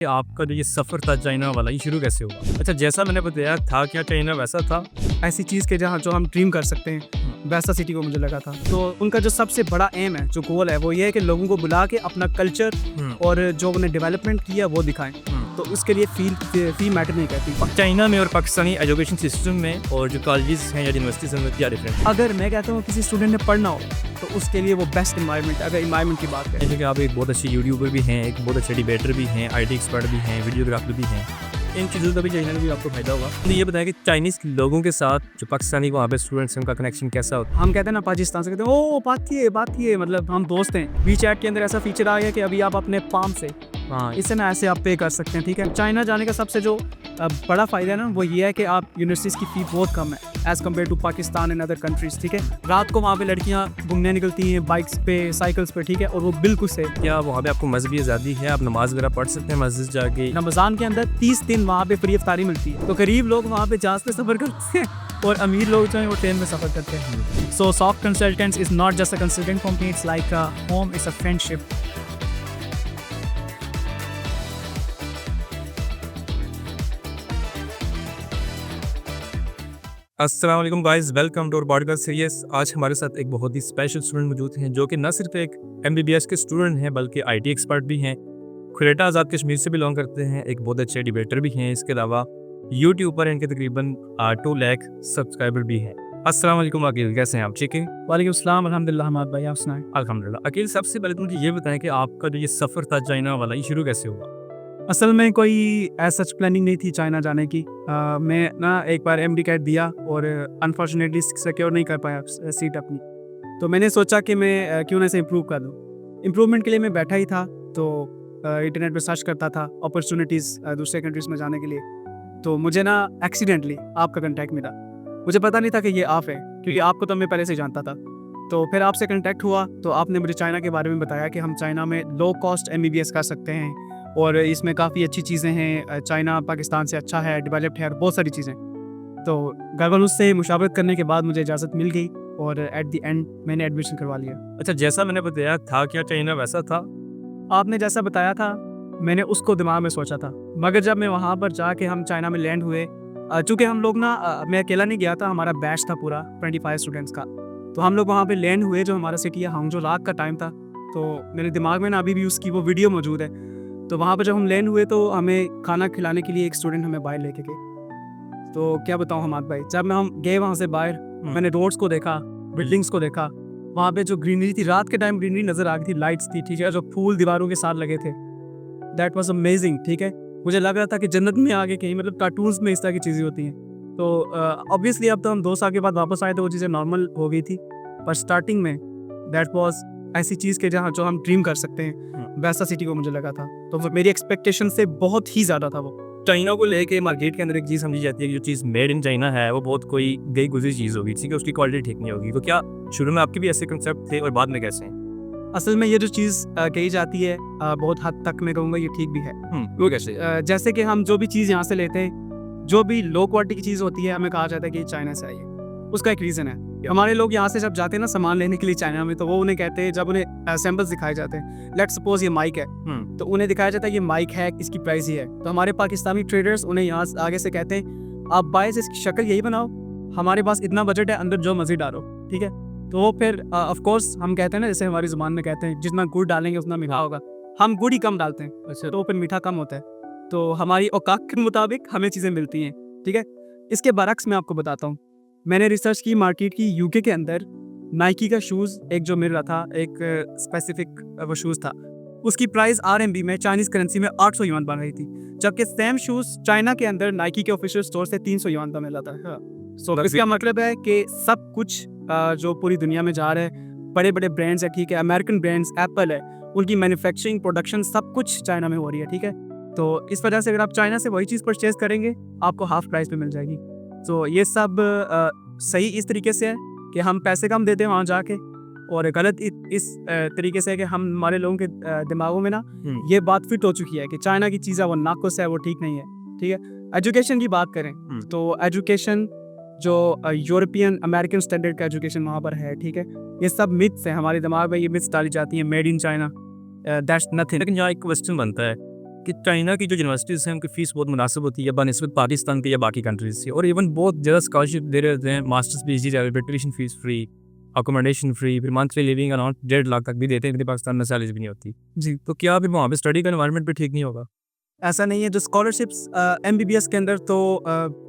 कि आपका जो ये सफ़र था चाइना वाला, ये शुरू कैसे हुआ? अच्छा, जैसा मैंने बताया था, क्या चाइना वैसा था? ऐसी चीज़ के जहाँ जो हम ड्रीम कर सकते हैं, वैसा सिटी को मुझे लगा था। तो उनका जो सबसे बड़ा एम है, जो गोल है, वो ये है कि लोगों को बुला के अपना कल्चर और जो उन्हें डेवलपमेंट किया वो दिखाएं। तो उसके लिए फी मैटर नहीं करती। चाइना में और पाकिस्तानी एजुकेशन सिस्टम में और जो कॉलेजेस हैं या यूनिवर्सिटीज़ हैं, क्या डिफरेंस? अगर मैं कहता हूँ किसी स्टूडेंट ने पढ़ना हो तो उसके लिए वो बेस्ट इन्वायरमेंट, अगर इन्वायरमेंट की बात करें। जैसे कि आप एक बहुत अच्छे यूट्यूबर भी हैं, एक बहुत अच्छे डिबेटर भी हैं, IT एक्सपर्ट भी हैं, वीडियोग्राफर भी हैं। इन चीज़ों का भी चाइना में भी आपको फायदा होगा। तो ये बताया कि चाइनीज़ लोगों के साथ जो पाकिस्तानी वहाँ पे स्टूडेंट्स हैं, उनका कनेक्शन कैसा होता है? हम कहते हैं ना पाकिस्तान से, कहते हैं ओ बात ही है, मतलब हम दोस्त हैं। वीचैट के अंदर ऐसा फीचर आ गया कि अभी आप अपने पाम से हाँ, इससे ना ऐसे आप पे कर सकते हैं। ठीक है, चाइना जाने का सबसे जो बड़ा फ़ायदा है ना, वो ये है कि आप यूनिवर्सिटीज़ की फ़ी बहुत कम है as compare to Pakistan and other countries. ठीक है, रात को वहाँ पे लड़कियाँ घूमने निकलती हैं बाइक्स पे, साइकिल्स पे। ठीक है, और वो बिल्कुल सेफ। क्या वहाँ पे आपको मजहबी आज़ादी है? आप नमाज वगैरह पढ़ सकते हैं मस्जिद जाके? रमज़ान के अंदर 30 दिन वहाँ पे फ्री इफ्तारी मिलती है। तो गरीब लोग वहाँ पे जहाज़ पे सफ़र करते हैं और अमीर लोग जो हैं वो ट्रेन में सफ़र करते हैं। So soft consultants is not just a consultant company, it's like a home, it's a friendship. अस्सलाम वालेकुम guys, welcome to our podcast series. आज हमारे साथ एक बहुत ही स्पेशल स्टूडेंट मौजूद हैं जो कि न सिर्फ एक MBBS के स्टूडेंट हैं बल्कि IT एक्सपर्ट भी हैं। क्वेटा आज़ाद कश्मीर से बिलोंग करते हैं, एक बहुत अच्छे डिबेटर भी हैं। इसके अलावा यूट्यूब पर इनके तकरीबन 2 लाख सब्सक्राइबर भी हैं। अस्सलाम वालेकुम अकील, कैसे हैं आप? ठीक है, वालेकुम सलाम, अल्हम्दुलिल्लाह। हमाद भाई, आप सुनाएं। अल्हम्दुलिल्लाह। अकील, सबसे पहले तो मुझे ये बताएं कि आपका जो ये सफ़र था चाइना वाला, ये शुरू कैसे हुआ? असल में कोई ऐसा सच प्लानिंग नहीं थी चाइना जाने की। मैं ना एक बार MD कैट दिया और अनफॉर्चुनेटली सिक्योर नहीं कर पाया सीट अपनी। तो मैंने सोचा कि मैं क्यों ना इसे इम्प्रूव कर दूँ। इम्प्रूवमेंट के लिए मैं बैठा ही था, तो इंटरनेट पे सर्च करता था अपॉर्चुनिटीज़ दूसरे कंट्रीज़ में जाने के लिए। तो मुझे ना एक्सीडेंटली आपका कॉन्टैक्ट मिला। मुझे पता नहीं था कि ये आप है, क्योंकि आपको तो मैं पहले से जानता था। तो फिर आपसे कॉन्टैक्ट हुआ तो आपने मुझे चाइना के बारे में बताया कि हम चाइना में लो कॉस्ट MBBS कर सकते हैं और इसमें काफ़ी अच्छी चीज़ें हैं। चाइना पाकिस्तान से अच्छा है, डेवलप्ड है और बहुत सारी चीज़ें। तो घर वालों से मुशावरत करने के बाद मुझे इजाज़त मिल गई और एट द एंड मैंने एडमिशन करवा लिया। अच्छा, जैसा मैंने बताया था, क्या चाइना वैसा था? आपने जैसा बताया था मैंने उसको दिमाग में सोचा था, मगर जब मैं वहाँ पर जाके हम चाइना में लैंड हुए, चूँकि हम लोग ना मैं अकेला नहीं गया था, हमारा बैच था पूरा 25 स्टूडेंट्स का। तो हम लोग वहाँ पे लैंड हुए, जो हमारा सिटी है हांगजो, रात का टाइम था। तो मेरे दिमाग में ना अभी भी उसकी वो वीडियो मौजूद है। तो वहाँ पर जब हम लैंड हुए तो हमें खाना खिलाने के लिए एक स्टूडेंट हमें बाहर लेके गए। तो क्या बताऊँ हमाद भाई, जब हम गए वहाँ से बाहर, मैंने रोड्स को देखा, बिल्डिंग्स को देखा। वहाँ पे जो ग्रीनरी थी, रात के टाइम ग्रीनरी नज़र आ गई थी, लाइट्स थी, ठीक है, जो फूल दीवारों के साथ लगे थे। That was amazing. ठीक है, मुझे लग रहा था कि जन्नत में आगे कहीं, मतलब कार्टून्स में इस तरह की चीज़ें होती हैं। तो ऑब्वियसली अब तो हम 2 साल के बाद वापस आए तो वो चीज़ें नॉर्मल हो गई थी, पर स्टार्टिंग में दैट वाज ऐसी चीज़ के जहाँ जो हम ड्रीम कर सकते हैं, वैसा सिटी को मुझे लगा था। तो वो मेरी एक्सपेक्टेशन से बहुत ही ज़्यादा था वो। चाइना को लेके मार्केट के अंदर एक चीज़ समझी जाती है कि जो चीज़ मेड इन चाइना है वो बहुत कोई गई गुजरी चीज़ होगी, ठीक है, उसकी क्वालिटी ठीक नहीं होगी। तो क्या शुरू में आपके भी ऐसे कंसेप्ट थे और बाद में कैसे हैं? असल में ये जो चीज़ कही जाती है, बहुत हद तक मैं कहूँगा ये ठीक भी है। वो कैसे? जैसे कि हम जो भी चीज़ यहाँ से लेते हैं, जो भी लो क्वालिटी की चीज़ होती है, हमें कहा जाता है कि ये चाइना से आई है। उसका एक रीज़न है। हमारे लोग यहाँ से जब जाते हैं ना सामान लेने के लिए चाइना में, तो वो उन्हें कहते हैं, जब उन्हें सैंपल्स दिखाए जाते हैं, लेट्स सपोज ये माइक है, तो उन्हें दिखाया जाता है ये माइक है, इसकी प्राइस ही है। तो हमारे पाकिस्तानी ट्रेडर्स उन्हें यहाँ आगे से कहते हैं आप बाय से इसकी शक्ल यही बनाओ, हमारे पास इतना बजट है, अंदर जो मर्जी डालो। ठीक है, तो वो फिर ऑफ कोर्स हम कहते हैं ना, जैसे हमारी ज़ुबान में कहते हैं जितना गुड़ डालेंगे उतना मीठा होगा, हम गुड़ ही कम डालते हैं। अच्छा, तो फिर मीठा कम होता है। तो हमारी औकात के मुताबिक हमें चीज़ें मिलती हैं। ठीक है, इसके बरक्स मैं आपको बताता हूँ। मैंने रिसर्च की मार्केट की, UK के अंदर नाइकी का शूज़ एक जो मिल रहा था, एक स्पेसिफिक वो शूज़ था, उसकी प्राइस RMB में, चाइनीज़ करेंसी में 800 युआन बन रही थी, जबकि सेम शूज़ चाइना के अंदर नाइकी के ऑफिशियल स्टोर से 300 युआन का मिल रहा था। सो इसका मतलब है कि सब कुछ जो पूरी दुनिया में जा रहा है, बड़े बड़े ब्रांड्स है, ठीक है, अमेरिकन ब्रांड्स, एप्पल है, उनकी मैन्युफैक्चरिंग, प्रोडक्शन सब कुछ चाइना में हो रही है। ठीक है, तो इस वजह से अगर आप चाइना से वही चीज़ परचेज करेंगे आपको हाफ प्राइस पे मिल जाएगी। तो ये सब सही इस तरीके से है कि हम पैसे कम देते हैं वहाँ जाके, और गलत इस तरीके से है कि हम, हमारे लोगों के दिमागों में ना ये बात फिट हो चुकी है कि चाइना की चीज़ है वो नाकुस है, वो ठीक नहीं है। ठीक है, एजुकेशन की बात करें तो एजुकेशन जो यूरोपियन अमेरिकन स्टैंडर्ड का एजुकेशन वहाँ पर है, ठीक है, ये सब मिथ्स हैं, हमारे दिमाग में ये मिथ्स डाली जाती हैं, made in China, that's nothing. लेकिन यहाँ एक क्वेश्चन बनता है कि चाइना की जो यूनिवर्सिटीज़ हैं उनकी फ़ीस बहुत मुनासिब होती है बनिस्बत पाकिस्तान के या बाकी कंट्रीज़ से, और इवन बहुत ज़्यादा स्कॉलरशिप दे रहे हैं। मास्टर्स पीएचडी लेवल पे tuition fees free, accommodation free, फिर मंथली लिविंग अराउंड 1.5 लाख तक भी देते हैं, इतनी पाकिस्तान में सैलरीज भी नहीं होती। जी। तो क्या फिर वहाँ पे स्टडी का एनवायरनमेंट भी ठीक नहीं होगा? ऐसा नहीं है, जो स्कॉलरशिप्स एमबीबीएस के अंदर तो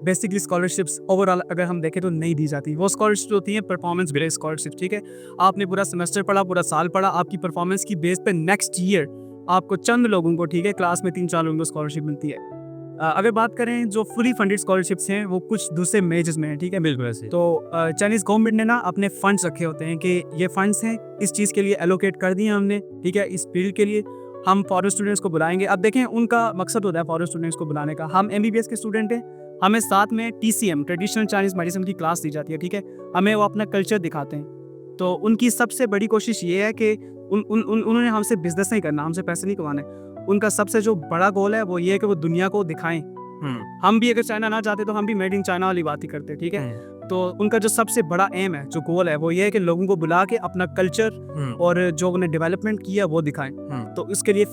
बेसिकली स्कॉलरशिप्स ओवरऑल अगर हम देखें तो नहीं दी जाती। वो स्कॉलरशिप होती हैं परफॉर्मेंस बेस्ड स्कॉलरशिप, ठीक है। आपने पूरा सेमेस्टर पढ़ा, पूरा साल पढ़ा, आपकी परफॉर्मेंस की बेस पे नेक्स्ट ईयर आपको चंद लोगों को, ठीक है, क्लास में 3-4 लोगों को स्कॉलरशिप मिलती है। अगर बात करें जो फुली फंडेड स्कॉलरशिप्स हैं वो कुछ दूसरे मेजर्स में हैं, ठीक है। बिल्कुल ऐसे। तो चाइनीज़ गवर्नमेंट ने ना अपने फंड्स रखे होते हैं कि ये फंड्स हैं, इस चीज़ के लिए एलोकेट कर दिए हमने, ठीक है, इस फील्ड के लिए हम फॉरेन स्टूडेंट्स को बुलाएंगे। अब देखें उनका मकसद होता है फॉरेन स्टूडेंट्स को बुलाने का। हम एमबीबीएस के स्टूडेंट हैं, हमें साथ में टीसीएम ट्रेडिशनल चाइनीज़ मेडिसिन की क्लास दी जाती है, ठीक है। हमें वो अपना कल्चर दिखाते हैं। तो उनकी सबसे बड़ी कोशिश ये है कि उन्होंने हमसे बिजनेस नहीं करना, हमसे पैसे नहीं कमाने। उनका सबसे जो बड़ा गोल है वो ये है कि वो दुनिया को दिखाएं। हम भी अगर चाइना ना चाहते तो हम भी मेड इन चाइना वाली बात ही करते, ठीक है। तो उनका जो सबसे बड़ा एम है, जो गोल है, वो ये है कि लोगों को बुला के अपना कल्चर और जो उन्हें डेवलपमेंट किया वो दिखाएं। तो इसके लिए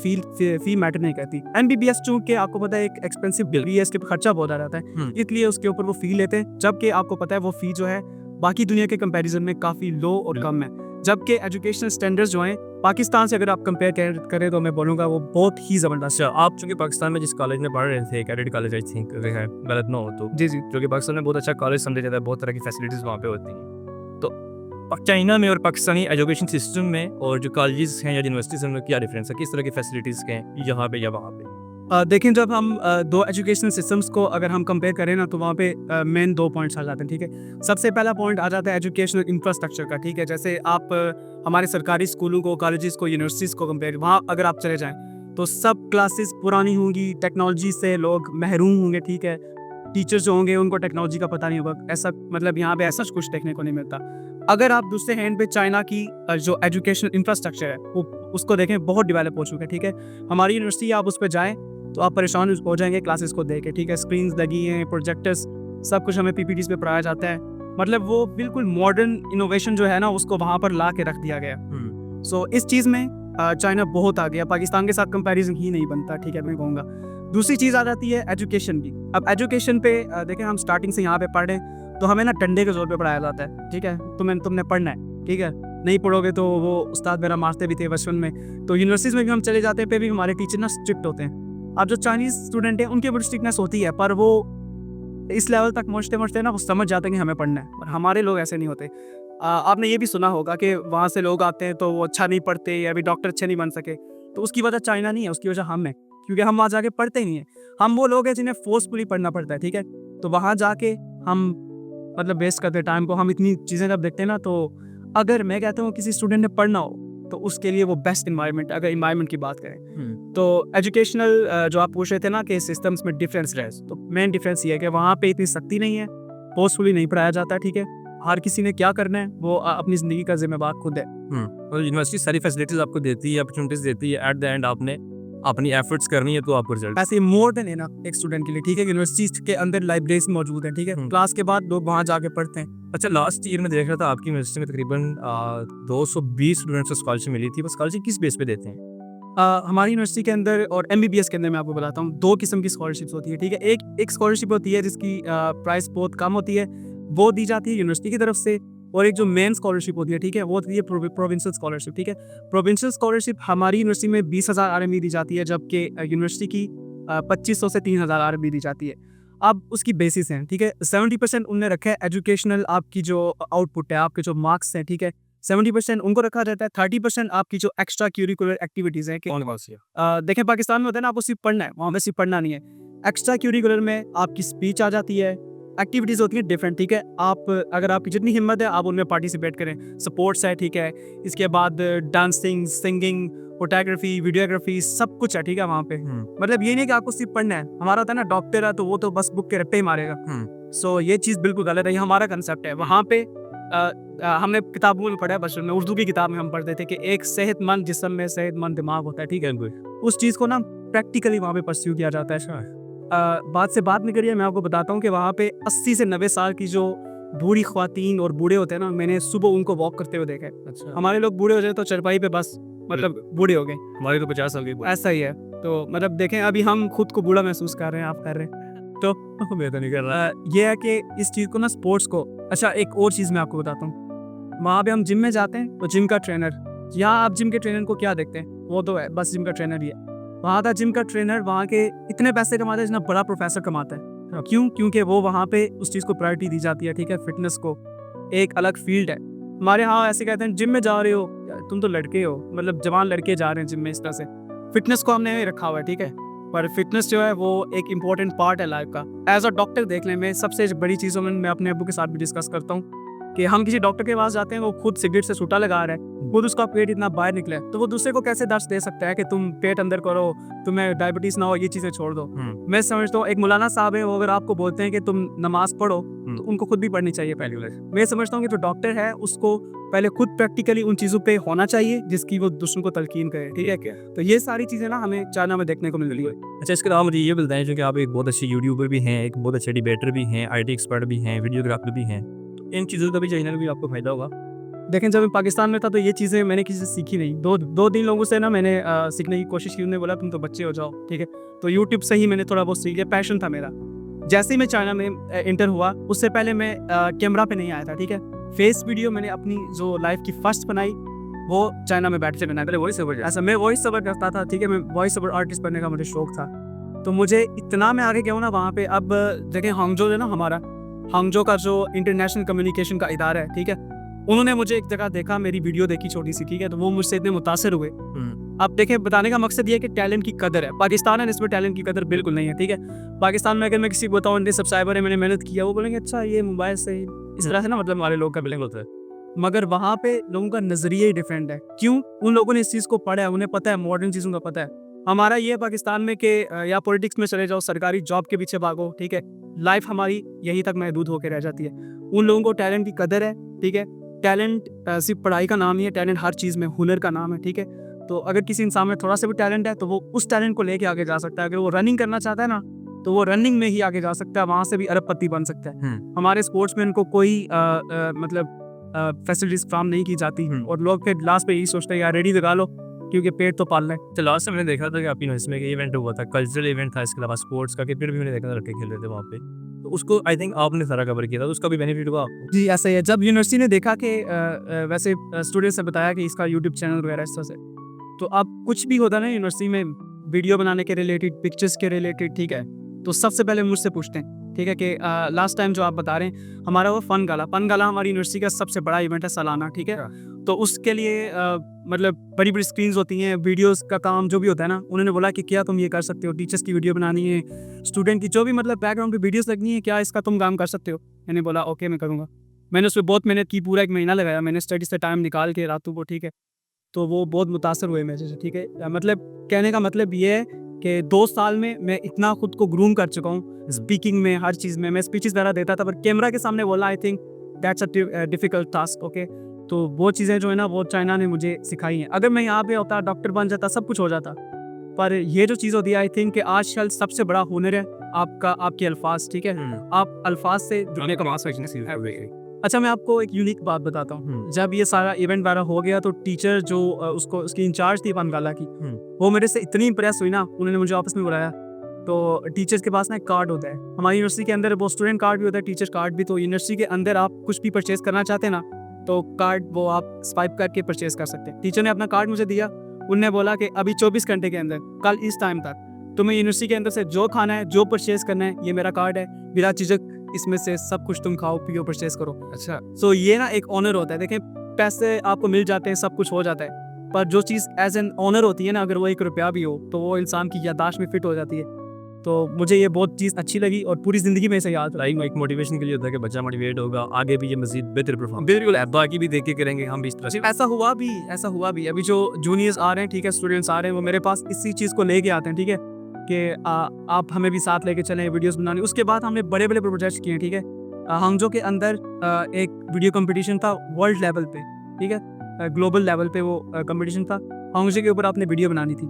फी मैटर नहीं करती। एमबीबीएस चूंकि आपको पता है एक एक्सपेंसिव डिग्री है, इसके खर्चा बहुत आ जाता है, इसलिए उसके ऊपर वो फी लेते हैं। जबकि आपको पता है वो फी जो है बाकी दुनिया के कंपैरिजन में काफ़ी लो और कम है। जबकि एजुकेशनल स्टैंडर्ड्स जो हैं पाकिस्तान से अगर आप कंपेयर करें तो मैं बोलूँगा वो बहुत ही ज़बरदस्त है। आप चूंकि पाकिस्तान में जिस कॉलेज में पढ़ रहे थे, कैडेट कॉलेज आई थिंक, है गलत ना हो तो, जी जी, जो कि पाकिस्तान में बहुत अच्छा कॉलेज समझा जाता है, बहुत तरह की फैसिलिटीज़ वहाँ पे होती हैं। तो चाइना में और पाकिस्तानी एजुकेशन सिस्टम में और जो कॉलेजेस हैं या यूनिवर्सिटीज़ हैं उनमें क्या डिफरेंस है? किस तरह की फैसिलिटीज़ हैं यहाँ पे या वहाँ पे? देखें जब हम दो एजुकेशनल सिस्टम्स को अगर हम कंपेयर करें ना तो वहाँ पे मेन 2 पॉइंट्स आ जाते हैं, ठीक है। सबसे पहला पॉइंट आ जाता है एजुकेशनल इंफ्रास्ट्रक्चर का, ठीक है। जैसे आप हमारे सरकारी स्कूलों को, कॉलेजेस को, यूनिवर्सिटीज़ को कंपेयर, वहाँ अगर आप चले जाएँ तो सब क्लासेस पुरानी होंगी, टेक्नोलॉजी से लोग महरूम होंगे, ठीक है। टीचर्स जो होंगे उनको टेक्नोलॉजी का पता नहीं होगा। ऐसा मतलब यहाँ पे ऐसा कुछ देखने को नहीं मिलता। अगर आप दूसरे हैंड पे चाइना की जो एजुकेशनल इंफ्रास्ट्रक्चर है वो उसको देखें, बहुत डेवलप हो चुका है, ठीक है। हमारी यूनिवर्सिटी आप उस पर जाएँ तो आप परेशान हो जाएंगे क्लासेस को देख के, ठीक है। स्क्रीन्स लगी हैं, प्रोजेक्टर्स, सब कुछ हमें पीपीटीज पे पढ़ाया जाता है। मतलब वो बिल्कुल मॉडर्न इनोवेशन जो है ना उसको वहाँ पर ला के रख दिया गया। सो इस चीज़ में चाइना बहुत आ गया, पाकिस्तान के साथ कंपैरिजन ही नहीं बनता, ठीक है, मैं कहूँगा। दूसरी चीज़ आ जाती है एजुकेशन की। अब एजुकेशन पे देखें, हम स्टार्टिंग से यहाँ पे पढ़ रहे हैं तो हमें ना डंडे के जोर पे पढ़ाया जाता है, ठीक है। तुमने पढ़ना है, ठीक है, नहीं पढ़ोगे तो वो उस्ताद मेरा मारते भी थे बचपन में। तो यूनिवर्सिटीज़ में भी हम चले जाते हैं पे भी हमारे टीचर ना स्ट्रिक्ट होते हैं। अब जो चाइनीज़ स्टूडेंट हैं उनके ऊपर स्ट्रिक्टनेस होती है, पर वो इस लेवल तक पहुँचते ना वो समझ जाते हैं कि हमें पढ़ना है। और हमारे लोग ऐसे नहीं होते। आपने ये भी सुना होगा कि वहाँ से लोग आते हैं तो वो अच्छा नहीं पढ़ते या अभी डॉक्टर अच्छे नहीं बन सके। तो उसकी वजह चाइना नहीं है, उसकी वजह हम है, क्योंकि हम वहाँ जाके पढ़ते ही नहीं है। हम वो लोग हैं जिन्हें फोर्सफुली पढ़ना पड़ता है, ठीक है। तो वहाँ जाके हम मतलब वेस्ट करते टाइम को। हम इतनी चीज़ें जब देखते हैं ना, तो अगर मैं कहता हूँ किसी स्टूडेंट ने पढ़ना हो तो उसके लिए वो बेस्ट इन्वायरमेंट, अगर इन्वायरमेंट की बात करें तो एजुकेशनल जो आप पूछ रहे थे ना कि सिस्टम्स में डिफरेंस रहे, तो मेन डिफरेंस ये है कि वहाँ पे इतनी सख्ती नहीं है, फोर्सफुली नहीं पढ़ाया जाता, ठीक है। हर किसी ने क्या करना है वो अपनी ज़िंदगी का जिम्मेदार खुद है। और यूनिवर्सिटी सारी फैसिलिटीज़ आपको देती है, अपॉर्चुनिटीज़ देती है, एट द एंड आपने अपनी एफर्ट्स करनी है तो आपको रिजल्ट। ऐसे मोर देन इनफ एक स्टूडेंट के लिए, ठीक है। यूनिवर्सिटी के अंदर लाइब्रेरीज मौजूद है, ठीक है। क्लास के बाद लोग वहाँ जाके पढ़ते हैं। अच्छा, लास्ट ईयर में देख रहा था आपकी यूनिवर्सिटी में तकरीबन 220 स्टूडेंट्स को स्कॉलरशिप मिली थी। वो स्कॉलरशिप किस बेस पे देते हैं? हमारी यूनिवर्सिटी के अंदर और एमबीबीएस के अंदर मैं आपको बताता हूँ 2 किस्म की स्कॉलरशिप्स होती है, ठीक है। एक स्कॉलरशिप होती है जिसकी प्राइस बहुत कम होती है, वो दी जाती है यूनिवर्सिटी की तरफ से। और एक जो मेन स्कॉलरशिप होती है, ठीक है, वो होती है प्रोविंशियल स्कॉलरशिप, ठीक है। प्रोविंशियल स्कॉलरशिप हमारी यूनिवर्सिटी में 20,000 आरएमबी दी जाती है, जबकि यूनिवर्सिटी की 2500 से 3,000 आरएमबी दी जाती है। अब उसकी बेसिस हैं, ठीक है। 70% उनने रखा है एजुकेशनल, आपकी जो आउटपुट है, आपके जो मार्क्स हैं, ठीक है, 70% उनको रखा जाता है। 30% आपकी जो एक्स्ट्रा करिकुलर एक्टिविटीज़ हैं, देखें पाकिस्तान में होता है ना, आपको सिर्फ पढ़ना है, वहाँ पे सिर्फ पढ़ना नहीं है। एक्स्ट्रा करिकुलर में आपकी स्पीच आ जाती है, एक्टिविटीज़ होती हैं डिफरेंट, ठीक है। आप अगर आपकी जितनी हिम्मत है आप उनमें पार्टिसिपेट करें। स्पोर्ट्स है, ठीक है, इसके बाद डांसिंग, सिंगिंग, फोटोग्राफी, वीडियोग्राफी, सब कुछ है, ठीक है वहाँ पे। मतलब ये नहीं कि आपको सिर्फ पढ़ना है। हमारा होता है ना डॉक्टर है तो वो तो बस बुक के रट्टे ही मारेगा। सो ये चीज़ बिल्कुल गलत है, ये हमारा कंसेप्ट है। वहाँ पे हमने किताबों में पढ़ा है, बचपन में उर्दू की किताब में हम पढ़ते थे कि एक सेहतमंद जिस्म में सेहतमंद दिमाग होता है, ठीक है। उस चीज़ को ना प्रैक्टिकली वहाँ पे परस्यू किया जाता है। बात से बात नहीं करिए, मैं आपको बताता हूँ कि वहाँ पे 80 से 90 साल की जो बूढ़ी ख्वातीन और बूढ़े होते हैं ना, मैंने सुबह उनको वॉक करते हुए देखा है। अच्छा। हमारे लोग बूढ़े हो जाए तो चरपाई पे बस मतलब बूढ़े हो गए। हमारी तो 50 साल की ऐसा ही है। तो मतलब देखें अभी हम खुद को बूढ़ा महसूस कर रहे हैं, आप कर रहे हैं। तो मैं तो नहीं कर रहा। ये है कि इस चीज़ को ना स्पोर्ट्स को, अच्छा एक और चीज़ मैं आपको बताता हूँ। वहाँ पे हम जिम में जाते हैं तो जिम का ट्रेनर, यहाँ आप जिम के ट्रेनर को क्या देखते हैं, वो तो है बस जिम का ट्रेनर ही है। वहाँ का जिम का ट्रेनर वहाँ के इतने पैसे कमाता है जितना बड़ा प्रोफेसर कमाता है। क्यों? क्योंकि वो वहाँ पे उस चीज़ को प्रायोरिटी दी जाती है, ठीक है, फिटनेस को एक अलग फील्ड है। हमारे यहाँ ऐसे कहते हैं जिम में जा रहे हो, तुम तो लड़के हो, मतलब जवान लड़के जा रहे हैं जिम में, इस तरह से फिटनेस को हमने रखा हुआ है, ठीक है। पर फिटनेस जो है वो एक इम्पॉर्टेंट पार्ट है लाइफ का। एज अ डॉक्टर देख लें, मैं सबसे बड़ी चीज़ों में मैं अपने अब्बू के साथ भी डिस्कस करता हूँ कि हम किसी डॉक्टर के पास जाते हैं, वो खुद सिगरेट से छूटा लगा रहा है, खुद उसका पेट इतना बाहर निकले, तो वो दूसरे को कैसे दर्द दे सकता है कि तुम पेट अंदर करो, तुम्हें डायबिटीज ना हो, ये चीज़ें छोड़ दो। मैं समझता हूँ एक मौलाना साहब है, वो अगर आपको बोलते हैं कि तुम नमाज पढ़ो तो उनको खुद भी पढ़नी चाहिए पहले। मैं समझता हूँ कि जो डॉक्टर है उसको पहले खुद प्रैक्टिकली उन चीज़ों पे होना चाहिए जिसकी वो दूसरों को तलकीन करे, ठीक है क्या। तो ये सारी चीज़ें ना हमें चाइना में देखने को मिल रही है। अच्छा, इसके अलावा मुझे ये बताएं जो कि आप एक बहुत अच्छे यूट्यूबर भी हैं, एक बहुत अच्छे डिबेटर भी हैं, IT एक्सपर्ट भी हैं, वीडियोग्राफर भी हैं, तो इन चीज़ों का भी चाइना में भी आपको फायदा होगा। देखें जब मैं पाकिस्तान में था तो ये चीज़ें मैंने किसी से सीखी नहीं। दो तीन लोगों से ना मैंने सीखने की कोशिश की, उन्होंने बोला तुम तो बच्चे हो जाओ, ठीक है। तो यूट्यूब से ही मैंने थोड़ा बहुत सीख लिया, पैशन था मेरा। जैसे ही मैं चाइना में इंटर हुआ, उससे पहले मैं कैमरा पे नहीं आया था, ठीक है। फेस वीडियो मैंने अपनी जो लाइफ की फर्स्ट बनाई वो चाइना में बैठ के बनाई। पहले वॉइस ओवर, ऐसा मैं वॉइस ओवर करता था, ठीक है। मैं वॉइस ओवर आर्टिस्ट बनने का मुझे शौक था, तो मुझे इतना मैं आगे गया हूँ ना वहाँ पे। अब देखें हांगजो है ना, हमारा हांगजो का जो इंटरनेशनल कम्युनिकेशन का इदारा है, ठीक है, उन्होंने मुझे एक जगह देखा, मेरी वीडियो देखी छोटी सी, ठीक है, तो वो मुझसे इतने मुतासर हुए। अब देखें बताने का मकसद ये है कि टैलेंट की कदर है। पाकिस्तान है इसमें टैलेंट की कदर बिल्कुल नहीं है, ठीक है। पाकिस्तान में अगर मैं किसी को बताऊँ इतने सब्सक्राइबर है, मैंने मेहनत किया, वो बोलेंगे अच्छा ये मोबाइल से इस तरह से ना, मतलब हमारे लोग का बिलिंग होता है। मगर वहाँ पे लोगों का नजरिया ही डिफरेंट है। क्यों? उन लोगों ने इस चीज़ को पढ़ा है, उन्हें पता है, मॉडर्न चीज़ों का पता है। हमारा ये पाकिस्तान में कि या पॉलिटिक्स में चले जाओ, सरकारी जॉब के पीछे भागो, ठीक है, लाइफ हमारी यहीं तक महदूद होकर रह जाती है। उन लोगों को टैलेंट की कदर है, ठीक है। टैलेंट सिर्फ पढ़ाई का नाम ही है, टैलेंट हर चीज़ में हुनर का नाम है, ठीक है। तो अगर किसी इंसान में थोड़ा सा भी टैलेंट है तो वो उस टैलेंट को लेके आगे जा सकता है। अगर वो रनिंग करना चाहता है ना, तो वो रनिंग में ही आगे जा सकता है, वहाँ से भी अरबपति बन सकता है। हमारे स्पोर्ट्समैन को कोई मतलब फैसिलिटीज फ्राहम नहीं की जाती, और लोग फिर लास्ट पे यही सोचते हैं यार रेडी लगा लो क्योंकि पेट तो पालना है। तो लास्ट में मैंने देखा था कि आपकी इसमें इवेंट हुआ था, कल्चरल इवेंट था, इसके अलावा स्पोर्ट्स का, क्रिकेट भी मैंने देखा था, लड़के खेल रहे थे वहाँ पे, तो उसको आई थिंक आपने सारा कवर किया था, तो उसका भी बेनिफिट हुआ आपको। जी ऐसा ही है। जब यूनिवर्सिटी ने देखा कि वैसे स्टूडेंट्स ने बताया कि इसका यूट्यूब चैनल वगैरह इस तरह से, तो अब कुछ भी होता है ना यूनिवर्सिटी में वीडियो बनाने के रिलेटेड, पिक्चर्स के रिलेटेड, ठीक है, तो सबसे पहले मुझसे पूछते हैं, ठीक है, कि लास्ट टाइम जो आप बता रहे हैं हमारा वो फन गाला हमारी यूनिवर्सिटी का सबसे बड़ा इवेंट है सालाना, ठीक है। तो उसके लिए मतलब बड़ी बड़ी स्क्रीन्स होती हैं, वीडियोस का काम जो भी होता है ना, उन्होंने बोला कि क्या तुम ये कर सकते हो, टीचर्स की वीडियो बनानी है, स्टूडेंट की जो भी मतलब बैकग्राउंड पे वीडियोस लगनी है, क्या इसका तुम काम कर सकते हो। मैंने बोला ओके मैं करूँगा। मैंने उस पर बहुत मेहनत की, पूरा 1 महीना लगाया मैंने स्टडी से टाइम निकाल के रातों को, ठीक है। तो वो बहुत मुतासर हुए मेरे से, ठीक है। मतलब कहने का मतलब ये है कि 2 साल में मैं इतना खुद को ग्रूम कर चुका हूँ, स्पीकिंग में, हर चीज़ में। मैं स्पीचेस वगैरह देता था, पर कैमरा के सामने बोलना I think that's a difficult task, okay. तो वो चीज़ें जो है ना वो चाइना ने मुझे सिखाई हैं। अगर मैं यहाँ पे होता, डॉक्टर बन जाता, सब कुछ हो जाता, पर ये जो चीज़ होती है आई थिंक कि आजकल सबसे बड़ा हुनर है आपका, आपके अल्फाज, ठीक है। आप अल्फाज से जुड़ने का अच्छा मैं आपको एक यूनिक बात बताता हूँ। जब ये सारा इवेंट वगैरह हो गया तो टीचर जो उसको उसकी इंचार्ज थी फनगाला की, वो मेरे से इतनी इंप्रेस हुई ना, उन्होंने मुझे ऑफिस में बुलाया। तो टीचर्स के पास ना एक कार्ड होता है, हमारी यूनिवर्सिटी के अंदर वो स्टूडेंट कार्ड भी होता है, टीचर कार्ड भी। तो यूनिवर्सिटी के अंदर आप कुछ भी परचेज करना चाहते हैं ना, तो कार्ड वो आप स्वाइप करके परचेज कर सकते हैं। टीचर ने अपना कार्ड मुझे दिया, उनने बोला कि अभी 24 घंटे के अंदर, कल इस टाइम तक तुम्हें यूनिवर्सिटी के अंदर से जो खाना है, जो परचेज करना है, ये मेरा कार्ड है, बिना झिझक इसमें से सब कुछ तुम खाओ पियो परचेज करो। अच्छा, सो ये ना एक ऑनर होता है। देखें पैसे आपको मिल जाते हैं, सब कुछ हो जाता है, पर जो चीज़ एज एन ऑनर होती है ना, अगर वो 1 रुपया भी हो तो वो इंसान की याददाश्त में फिट हो जाती है। तो मुझे ये बहुत चीज़ अच्छी लगी और पूरी ज़िंदगी में इसे याद रही। एक मोटिवेशन के लिए होता है कि बच्चा मोटिवेट होगा, आगे भी ये मजीद बेहतर परफॉर्म, बिल्कुल बाकी भी देख के करेंगे हम भी इस तरह से। ऐसा हुआ भी अभी जो जूनियर्स आ रहे हैं, ठीक है, स्टूडेंट्स आ रहे हैं, वो मेरे पास इसी चीज़ को लेके आते हैं, ठीक है, कि आप हमें भी साथ लेके चलें वीडियोस बनाने। उसके बाद हमने बड़े बड़े प्रोजेक्ट्स किए हैं, ठीक है। हांगजो के अंदर एक वीडियो कंपटीशन था वर्ल्ड लेवल पे, ठीक है, ग्लोबल लेवल पे वो कंपटीशन था। हांगजो के ऊपर आपने वीडियो बनानी थी,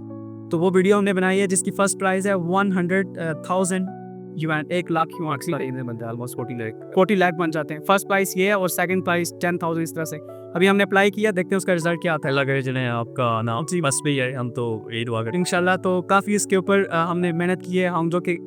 तो वो वीडियो हमने बनाई है जिसकी फर्स्ट प्राइज़ है 100,000 yuan, 1 lakh yuan, almost 40 lakh बन जाते हैं। फर्स्ट प्राइज़ ये है और सेकंड प्राइज़ 10,000 इस तरह से। अभी हमने अप्लाई किया, देखते हैं उसका रिजल्ट क्या आता है। लगे जिन्हें आपका नाम जी बस भी है, हम तो यही दुआ करें इंशाल्लाह। तो काफ़ी इसके ऊपर हमने मेहनत की है, हम जो कि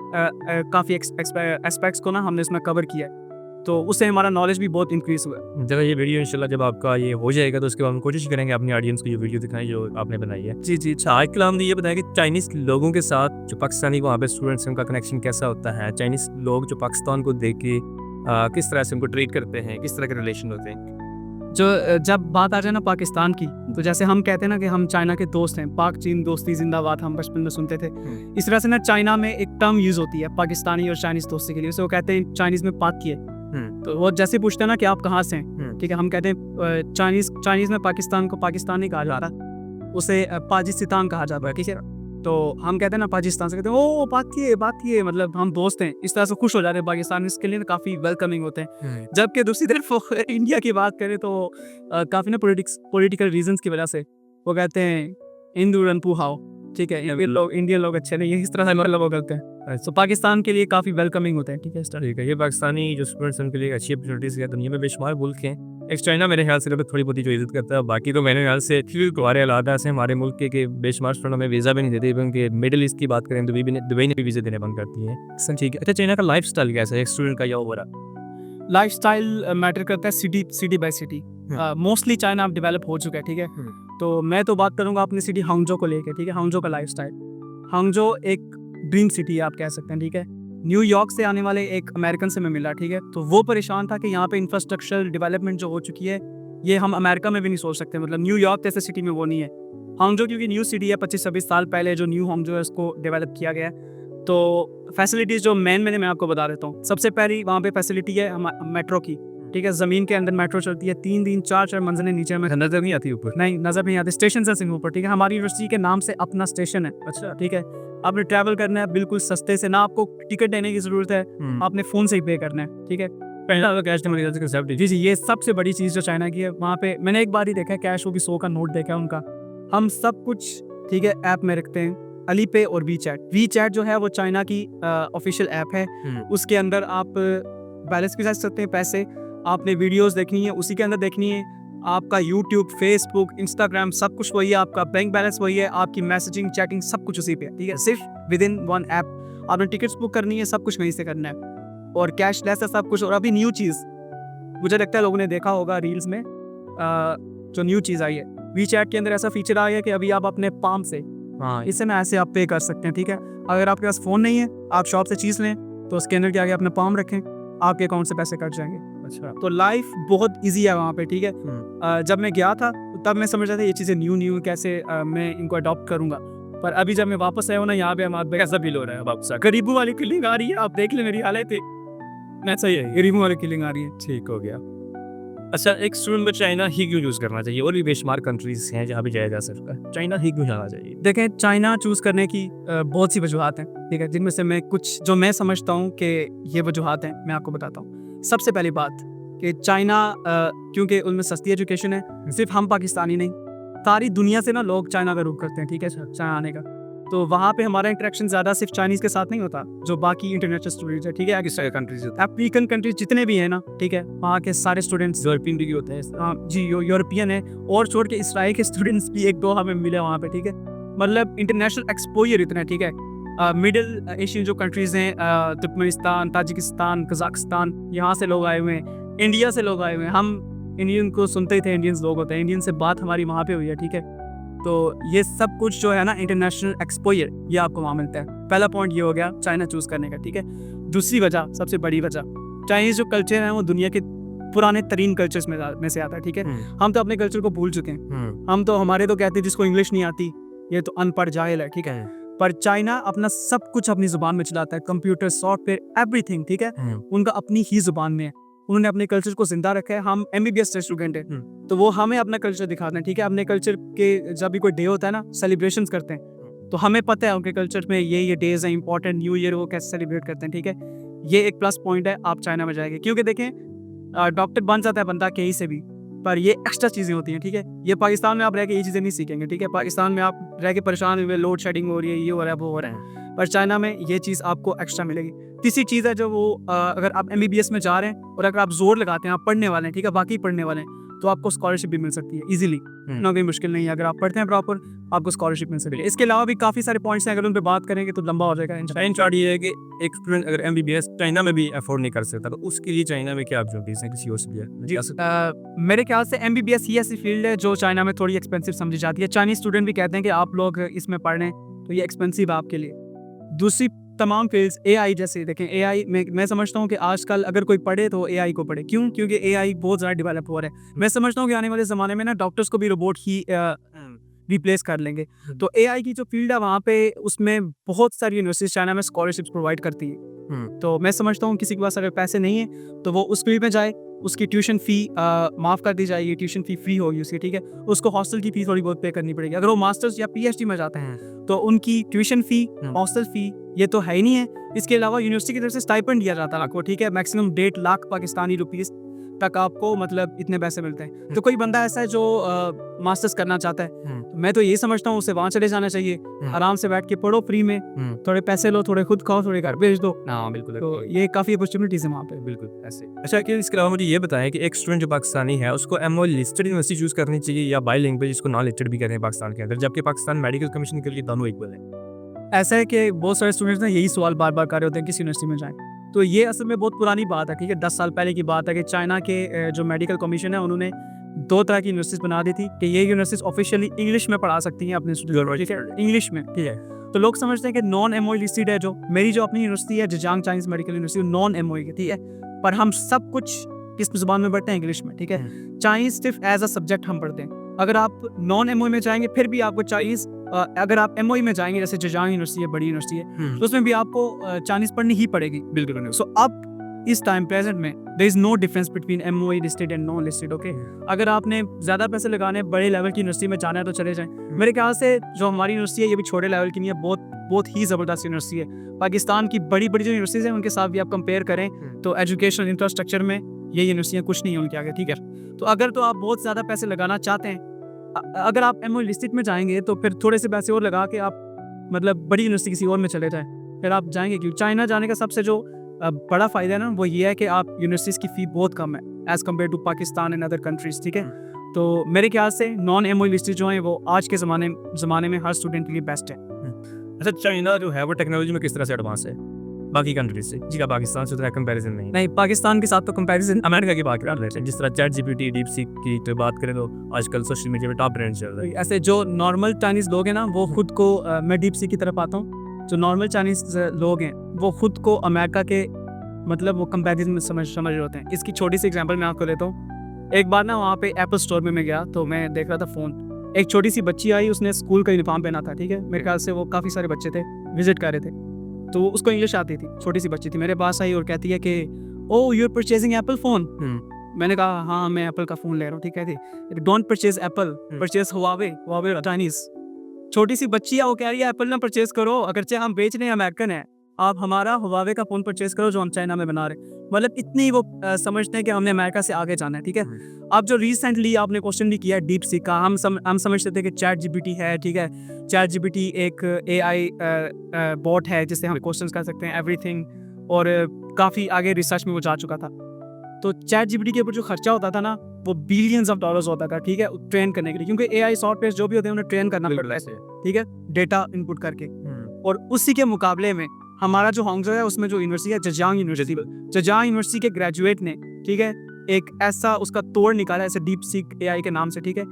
काफ़ी एस्पेक्ट्स को ना हमने इसमें कवर किया है, तो उससे हमारा नॉलेज भी बहुत इंक्रीज़ हुआ है। जब ये वीडियो इंशाल्लाह जब आपका ये हो जाएगा तो उसके बाद हम कोशिश करेंगे अपनी ऑडियंस को ये वीडियो दिखाएं जो आपने बनाई है। जी, जी। अच्छा, आजकल हमने ये बताया कि चाइनीज़ लोगों के साथ जो पाकिस्तानी वहाँ पे स्टूडेंट्स हैं उनका कनेक्शन कैसा होता है, चाइनीज़ लोग जो पाकिस्तान को देख के किस तरह से उनको ट्रीट करते हैं, किस तरह के रिलेशन होते हैं। जब बात आ जाए ना पाकिस्तान की, तो जैसे हम कहते हैं ना कि हम चाइना के दोस्त हैं, पाक चीन दोस्ती जिंदाबाद हम बचपन में सुनते थे। इस तरह से ना चाइना में एक टर्म यूज़ होती है पाकिस्तानी और चाइनीज़ दोस्ती के लिए, उसे वो कहते हैं चाइनीज़ में पाक किए। तो वो जैसे पूछते हैं ना कि आप कहाँ से हैं, ठीक है, हम कहते हैं चाइनीज़ में पाकिस्तान को पाकिस्तान नहीं कहा जाता, उसे पाकिस्तान कहा जाता है, ठीक है। तो हम कहते हैं ना पाकिस्तान से, कहते हैं ओ बात किए, मतलब हम दोस्त हैं, इस तरह से खुश हो जाते हैं पाकिस्तान, इसके लिए काफ़ी वेलकमिंग होते हैं। जबकि दूसरी तरफ इंडिया की बात करें तो काफ़ी ना पॉलिटिकल रीजंस की वजह से वो कहते हैं हिंदू रनपू हाओ, ठीक है, इंडियन लोग अच्छे नहीं है, इस तरह से मतलब वो करते हैं। तो पाकिस्तान के लिए काफ़ी वेलकमिंग होते हैं, ठीक है, इस तरह। ठीक है, ये पाकिस्तानी जो स्टूडेंट्स उनके लिए अच्छी अपॉर्चुनिटीज़ है। दुनिया में बेशुमार मुल्क हैं, एक चाइना मेरे ख्याल से थोड़ी बहुत ही जो इज़्ज़त करता है, बाकी तो मेरे ख्याल से हमारे हालात ऐसे हमारे मुल्क के बेशुमार स्टूडेंट हमें वीज़ा भी नहीं देते। इवन के मिडिल ईस्ट की बात करें तो दुबई ने भी वीज़ा देने बंद करती है। ठीक है, अच्छा, चाइना का लाइफ स्टाइल कैसा है एक स्टूडेंट का या ओवरऑल? लाइफस्टाइल मैटर करता है city bye city. Mostly China अब डेवलप हो चुका है, ठीक है। तो मैं तो बात करूंगा अपनी सिटी हांगजो को लेकर, ठीक है। हांगजो का लाइफस्टाइल, हांगजो एक ड्रीम सिटी है आप कह सकते हैं, ठीक है। न्यूयॉर्क से आने वाले एक अमेरिकन से मैं मिला, ठीक है, तो वो परेशान था कि यहाँ पे इंफ्रास्ट्रक्चर डेवलपमेंट जो हो चुकी है ये हम अमेरिका में भी नहीं सोच सकते, मतलब न्यूयॉर्क जैसे सिटी में वो नहीं है। हांगजो क्योंकि न्यू सिटी है, 25-26 साल पहले जो न्यू हांगजो है उसको डेवलप किया गया है। तो फैसिलिटीज़ जो मैं आपको बता देता हूँ। सबसे पहली वहाँ पे फैसिलिटी है मेट्रो की, ठीक है। ज़मीन के अंदर मेट्रो चलती है, 3 4 मंजिलें नीचे में, नजर नहीं आती ऊपर? नहीं, नज़र नहीं आती। स्टेशन है सिंह ऊपर, ठीक है। हमारी यूनिवर्सिटी के नाम से अपना स्टेशन है, अच्छा, ठीक है। आपने ट्रैवल करना है बिल्कुल सस्ते से, ना आपको टिकट देने की ज़रूरत है, आपने फ़ोन से ही पे करना है, ठीक है। पहला तो कैश डेमोक्रेसी कंसेप्ट। जी, ये सबसे बड़ी चीज़ जो चाइना की है। वहाँ पे मैंने एक बार ही देखा है कैश, वो भी 100 का नोट देखा है उनका। हम सब कुछ, ठीक है, ऐप में रखते हैं, अली पे और वी चैट जो है वो चाइना की ऑफिशियल ऐप है। उसके अंदर आप बैलेंस भी कर सकते हैं, पैसे आपने वीडियोस देखनी है उसी के अंदर देखनी है, आपका यूट्यूब, फेसबुक, इंस्टाग्राम सब कुछ वही है, आपका बैंक बैलेंस वही है, आपकी मैसेजिंग, चैटिंग सब कुछ उसी पे है, ठीक है। सिर्फ विद इन वन ऐप आपने टिकट्स बुक करनी है, सब कुछ वहीं से करना है और कैशलेस है सब कुछ। और अभी न्यू चीज़ मुझे लगता है लोगों ने देखा होगा रील्स में, जो न्यू चीज़ आई है वी चैट के अंदर, ऐसा फीचर आया है कि अभी आप अपने पाम से, इससे ना ऐसे आप पे कर सकते हैं, ठीक है। अगर आपके पास फ़ोन नहीं है, आप शॉप से चीज़ लें तो उसके अंदर क्या, अपना पाम रखें, आपके अकाउंट से पैसे कट जाएंगे। अच्छा, तो लाइफ बहुत इजी है वहाँ पे, ठीक है। जब मैं गया था तब मैं समझ रहा था ये चीज़ें न्यू कैसे मैं इनको अडॉप्ट करूँगा, पर अभी जब मैं वापस आया हूँ ना यहाँ पे, हमारे कैसा फील हो रहा है वापस। गरीबों वाली फीलिंग आ रही है, आप देख लें मेरी हालत है, मैं सही है, गरीबों वाली फीलिंग आ रही है। ठीक हो गया। अच्छा, एक स्टूडेंट में चाइना ही क्यों यूज़ करना चाहिए? और भी बेशुमार कंट्रीज हैं जहाँ भी जाया जा सकता है, चाइना ही क्यों जाना चाहिए? देखें, चाइना चूज़ करने की बहुत सी वजूहत हैं, ठीक है, जिनमें से मैं कुछ जो मैं समझता हूँ कि ये वजूहत हैं मैं आपको बताता हूँ। सबसे पहली बात कि चाइना क्योंकि उनमें सस्ती एजुकेशन है, सिर्फ हम पाकिस्तानी नहीं, सारी दुनिया से ना लोग चाइना का रुख करते हैं, ठीक है, चाइना आने का। तो वहाँ पे हमारा इंटरेक्शन ज़्यादा सिर्फ चाइनीज़ के साथ नहीं होता, जो बाकी इंटरनेशनल स्टूडेंट्स है, ठीक है, किस तरह कंट्रीज होते अफ्रीकन कंट्रीज जितने भी हैं ना, ठीक है, वहाँ के सारे स्टूडेंट्स यूरोपियन भी होते हैं? हाँ जी, यूरोपियन है, और छोड़ के इसराइल के स्टूडेंट्स भी 1-2 हमें मिले वहाँ पे, ठीक है। मतलब इंटरनेशनल एक्सपोजर इतना है, ठीक है। मिडिल एशियन जो कंट्रीज़ हैं, तुर्कमेनिस्तान, ताजिकिस्तान, कजाकिस्तान, यहाँ से लोग आए हुए हैं, इंडिया से लोग आए हुए हैं। हम इंडियन को सुनते ही थे, इंडियंस लोग होते हैं, इंडियन से बात हमारी वहाँ पे हुई है, ठीक है। तो ये सब कुछ जो है ना इंटरनेशनल एक्सपोजर, ये आपको वहाँ मिलता है। पहला पॉइंट ये हो गया चाइना चूज़ करने का, ठीक है। दूसरी वजह, सबसे बड़ी वजह, चाइनीज़ जो कल्चर है वो दुनिया के पुराने तरीन कल्चर्स में से आता है, ठीक है। हम तो अपने कल्चर को भूल चुके हैं, हम तो हमारे तो कहते हैं जिसको इंग्लिश नहीं आती ये तो अनपढ़ जाहिल है, ठीक है। पर चाइना अपना सब कुछ अपनी ज़ुबान में चलाता है, कंप्यूटर, सॉफ्टवेयर, एवरीथिंग, ठीक है, उनका अपनी ही ज़ुबान में है। उन्होंने अपने कल्चर को जिंदा रखा है। हम MBBS स्टूडेंट हैं, तो वो हमें अपना कल्चर दिखाते हैं, ठीक है। अपने कल्चर के जब भी कोई डे होता है ना, सेलिब्रेशंस करते हैं, तो हमें पता है उनके कल्चर में ये डेज हैं इंपॉर्टेंट, न्यू ईयर वो कैसे सेलिब्रेट करते हैं, ठीक है। ये एक प्लस पॉइंट है आप चाइना में जाएंगे, क्योंकि देखें डॉक्टर बन जाता है बंदा कहीं से भी, पर ये एक्स्ट्रा चीज़ें होती हैं, ठीक है। ये पाकिस्तान में आप रह के ये चीज़ें नहीं सीखेंगे, ठीक है। पाकिस्तान में आप रह के परेशान हुए, लोड शेडिंग हो रही है, ये हो रहा है, वो हो रहा है, पर चाइना में ये चीज़ आपको एक्स्ट्रा मिलेगी। तीसरी चीज़ है जो वो अगर आप MBBS में जा रहे हैं और अगर आप जोर लगाते हैं, आप पढ़ने वाले हैं, ठीक है, बाकी पढ़ने वाले हैं, तो आपको स्कॉलरशिप भी मिल सकती है इजीली, ना कोई मुश्किल नहीं है। अगर आप पढ़ते हैं प्रॉपर आपको स्कॉलरशिप मिल सकती है। इसके अलावा भी काफ़ी सारे पॉइंट्स हैं, अगर उन पर बात करेंगे तो लंबा हो जाएगा। इन शॉर्ट ये है कि एक स्टूडेंट अगर MBBS चाइना में भी अफोर्ड नहीं कर सकता तो उसके लिए चाइना में क्या अपॉर्चुनिटीज हैं किसी और से भी? मेरे ख्याल से MBBS ही ऐसी फील्ड है जो चाइना में थोड़ी एक्सपेंसिव समझी जाती है। चाइनीज स्टूडेंट भी कहते हैं कि आप लोग इसमें पढ़ रहे हैं तो ये एक्सपेंसिव है आपके लिए। दूसरी तमाम फील्ड्स AI जैसे देखें, AI में मैं समझता हूँ कि आजकल अगर कोई पढ़े तो AI को पढ़े। क्यों? क्योंकि AI बहुत ज़्यादा डेवलप हो रहा है। मैं समझता हूँ कि आने वाले ज़माने में ना डॉक्टर्स को भी रोबोट ही रिप्लेस कर लेंगे। तो AI की जो फील्ड है वहाँ पे उसमें बहुत सारी यूनिवर्सिटीज चाइना में स्कॉलरशिप्स प्रोवाइड करती है। तो मैं समझता हूँ किसी के पास अगर पैसे नहीं है तो वो उस फील्ड में जाए, उसकी ट्यूशन फ़ी माफ़ कर दी जाएगी, ट्यूशन फ़ी फ्री होगी उसकी, ठीक है। उसको हॉस्टल की फ़ी थोड़ी बहुत पे करनी पड़ेगी। अगर वो मास्टर्स या PhD में जाते हैं तो उनकी ट्यूशन फ़ी, हॉस्टल फ़ी ये तो है ही नहीं है। इसके अलावा यूनिवर्सिटी की तरफ से स्टाइपेंड दिया जाता है आपको, ठीक है। मैक्सिमम 1.5 लाख पाकिस्तानी रुपीस तक आपको मतलब इतने पैसे मिलते हैं। तो कोई बंदा ऐसा है जो मास्टर्स करना चाहता है तो मैं तो यही समझता हूँ उसे वहाँ चले जाना चाहिए। आराम से बैठ के पढ़ो फ्री में, थोड़े पैसे लो, थोड़े खुद खाओ, थोड़े घर भेज दो। हाँ बिल्कुल। तो ये काफ़ी अपॉर्चुनिटीज़ है वहाँ पे। बिल्कुल ऐसे। अच्छा कि इसके अलावा मुझे ये बताएं कि एक स्टूडेंट जो पाकिस्तानी है उसको MOE लिस्टेड यूनिवर्सिटी चूज़ करनी चाहिए या बाईलिंगुअल जिसको नॉन लिस्टेड भी कहते हैं पाकिस्तान के अंदर, जबकि पाकिस्तान मेडिकल कमीशन के लिए दोनों इक्वल है? ऐसा है कि बहुत सारे स्टूडेंट्स ना यही सवाल बार बार कर रहे होते हैं किस यूनिवर्सिटी में जाएं। तो ये असल में बहुत पुरानी बात है, ठीक है। 10 साल पहले की बात है कि चाइना के जो मेडिकल कमीशन है उन्होंने 2 तरह की यूनिवर्सिटीज बना दी थी कि ये यूनिवर्सिटीज ऑफिशियली इंग्लिश में पढ़ा सकती हैं अपने स्टूडेंट, इंग्लिश में, ठीक है। तो लोग समझते हैं कि नॉन MOE लिस्टेड है। जो मेरी जो अपनी यूनिवर्सिटी है Zhejiang Chinese medical university, non MOE की, ठीक है। पर हम सब कुछ किस ज़बान में पढ़ते हैं? इंग्लिश में, ठीक है। चाइनीज सिर्फ एज अ सब्जेक्ट हम पढ़ते हैं। अगर आप नॉन MOE में जाएंगे फिर भी आपको चाइनीज, अगर आप MOE में जाएंगे जैसे जजांग यूनिवर्सिटी है, बड़ी यूनिवर्सिटी है, तो उसमें भी आपको चाइनीज पढ़नी ही पड़ेगी। बिल्कुल। सो अब इस टाइम प्रेजेंट में there is no difference between MOE listed and non listed, okay. अगर आपने ज़्यादा पैसे लगाने बड़े लेवल की यूनिवर्सिटी में जाना है तो चले जाएं। मेरे ख्याल से जो हमारी यूनिवर्सिटी है ये भी छोटे लेवल की नहीं है, बहुत ही ज़बरदस्त यूनिवर्सिटी है। पाकिस्तान की बड़ी बड़ी जो यूनिवर्सिटीज़ हैं उनके साथ भी आप कंपेयर करें तो एजुकेशनल इंफ्रास्ट्रक्चर में ये यूनिवर्सिटियाँ कुछ नहीं है उनके आगे, ठीक है। तो अगर तो आप बहुत ज़्यादा पैसे लगाना चाहते हैं, अगर आप MOE लिस्टेड में जाएंगे तो फिर थोड़े से पैसे और लगा के आप मतलब बड़ी यूनिवर्सिटी किसी और में चले जाएं, फिर आप जाएंगे। क्योंकि चाइना जाने का सबसे जो बड़ा फ़ायदा है ना वो ये है कि आप यूनिवर्सिटीज़ की फ़ी बहुत कम है as compare to Pakistan and other countries, ठीक है। तो मेरे ख्याल से नॉन MOE लिस्टेड जो हैं वो आज के ज़माने में हर स्टूडेंट के लिए बेस्ट है। अच्छा चाइना जो है वो टेक्नोलॉजी में किस तरह से एडवांस है बाकी कंट्रीज से? जी का पाकिस्तान से तो कंपैरिजन नहीं, पाकिस्तान के साथ तो कंपैरिजन अमेरिका की बात कर रहे हैं। जिस तरह ChatGPT, DeepSeek की तो बात करें तो आजकल सोशल मीडिया में टॉप ट्रेंड चल रहा है। ऐसे जो नॉर्मल चाइनीज़ लोग हैं ना वो खुद को मैं DeepSeek की तरफ आता हूँ। जो नॉर्मल चाइनीज़ लोग हैं वो खुद को अमेरिका के मतलब वो कंपैरिजन में समझ रहे होते हैं। इसकी छोटी सी एग्जांपल मैं आपको लेता हूँ। एक बार ना वहाँ पे एप्पल स्टोर में मैं गया तो मैं देख रहा था फ़ोन। एक छोटी सी बच्ची आई, उसने स्कूल का यूनिफॉर्म पहना था, ठीक है। मेरे ख्याल से वो काफ़ी सारे बच्चे थे, विजिट कर रहे थे, तो उसको इंग्लिश आती थी। छोटी सी बच्ची थी, मेरे पास आई और कहती है कि oh you are purchasing Apple phone. मैंने कहा हाँ मैं एप्पल का फ़ोन ले रहा हूँ, ठीक है। Don't purchase Apple, purchase Huawei Chinese. छोटी सी बच्ची है वो कह रही है एप्पल ना परचेज करो, अगरचे हम बेच रहे हैं अमेरिकन है, आप हमारा हुआवे का फ़ोन परचेज करो जो हम चाइना में बना रहे हैं। मतलब इतनी वो समझते हैं कि हमने अमेरिका से आगे जाना है, ठीक है। अब जो रिसेंटली आपने क्वेश्चन भी किया है DeepSeek का, हम समझते थे कि ChatGPT है, ठीक है। ChatGPT एक AI बॉट है जिससे हम क्वेश्चन कर सकते हैं एवरीथिंग, और काफ़ी आगे रिसर्च में वो जा चुका था। तो ChatGPT के ऊपर जो खर्चा होता था ना वो बिलियंस ऑफ डॉलर्स होता था, ठीक है, ट्रेन करने के लिए, क्योंकि AI सॉफ्टवेयर जो भी होते हैं उन्हें ट्रेन करना पड़ता है, ठीक है, डेटा इनपुट करके। और उसी के मुकाबले में हमारा जो हांगझो है उसमें जो यूनिवर्सिटी है जजांग यूनिवर्सिटी के ग्रेजुएट ने, ठीक है, एक ऐसा उसका तोड़ निकाला ऐसे DeepSeek AI के नाम से, ठीक है।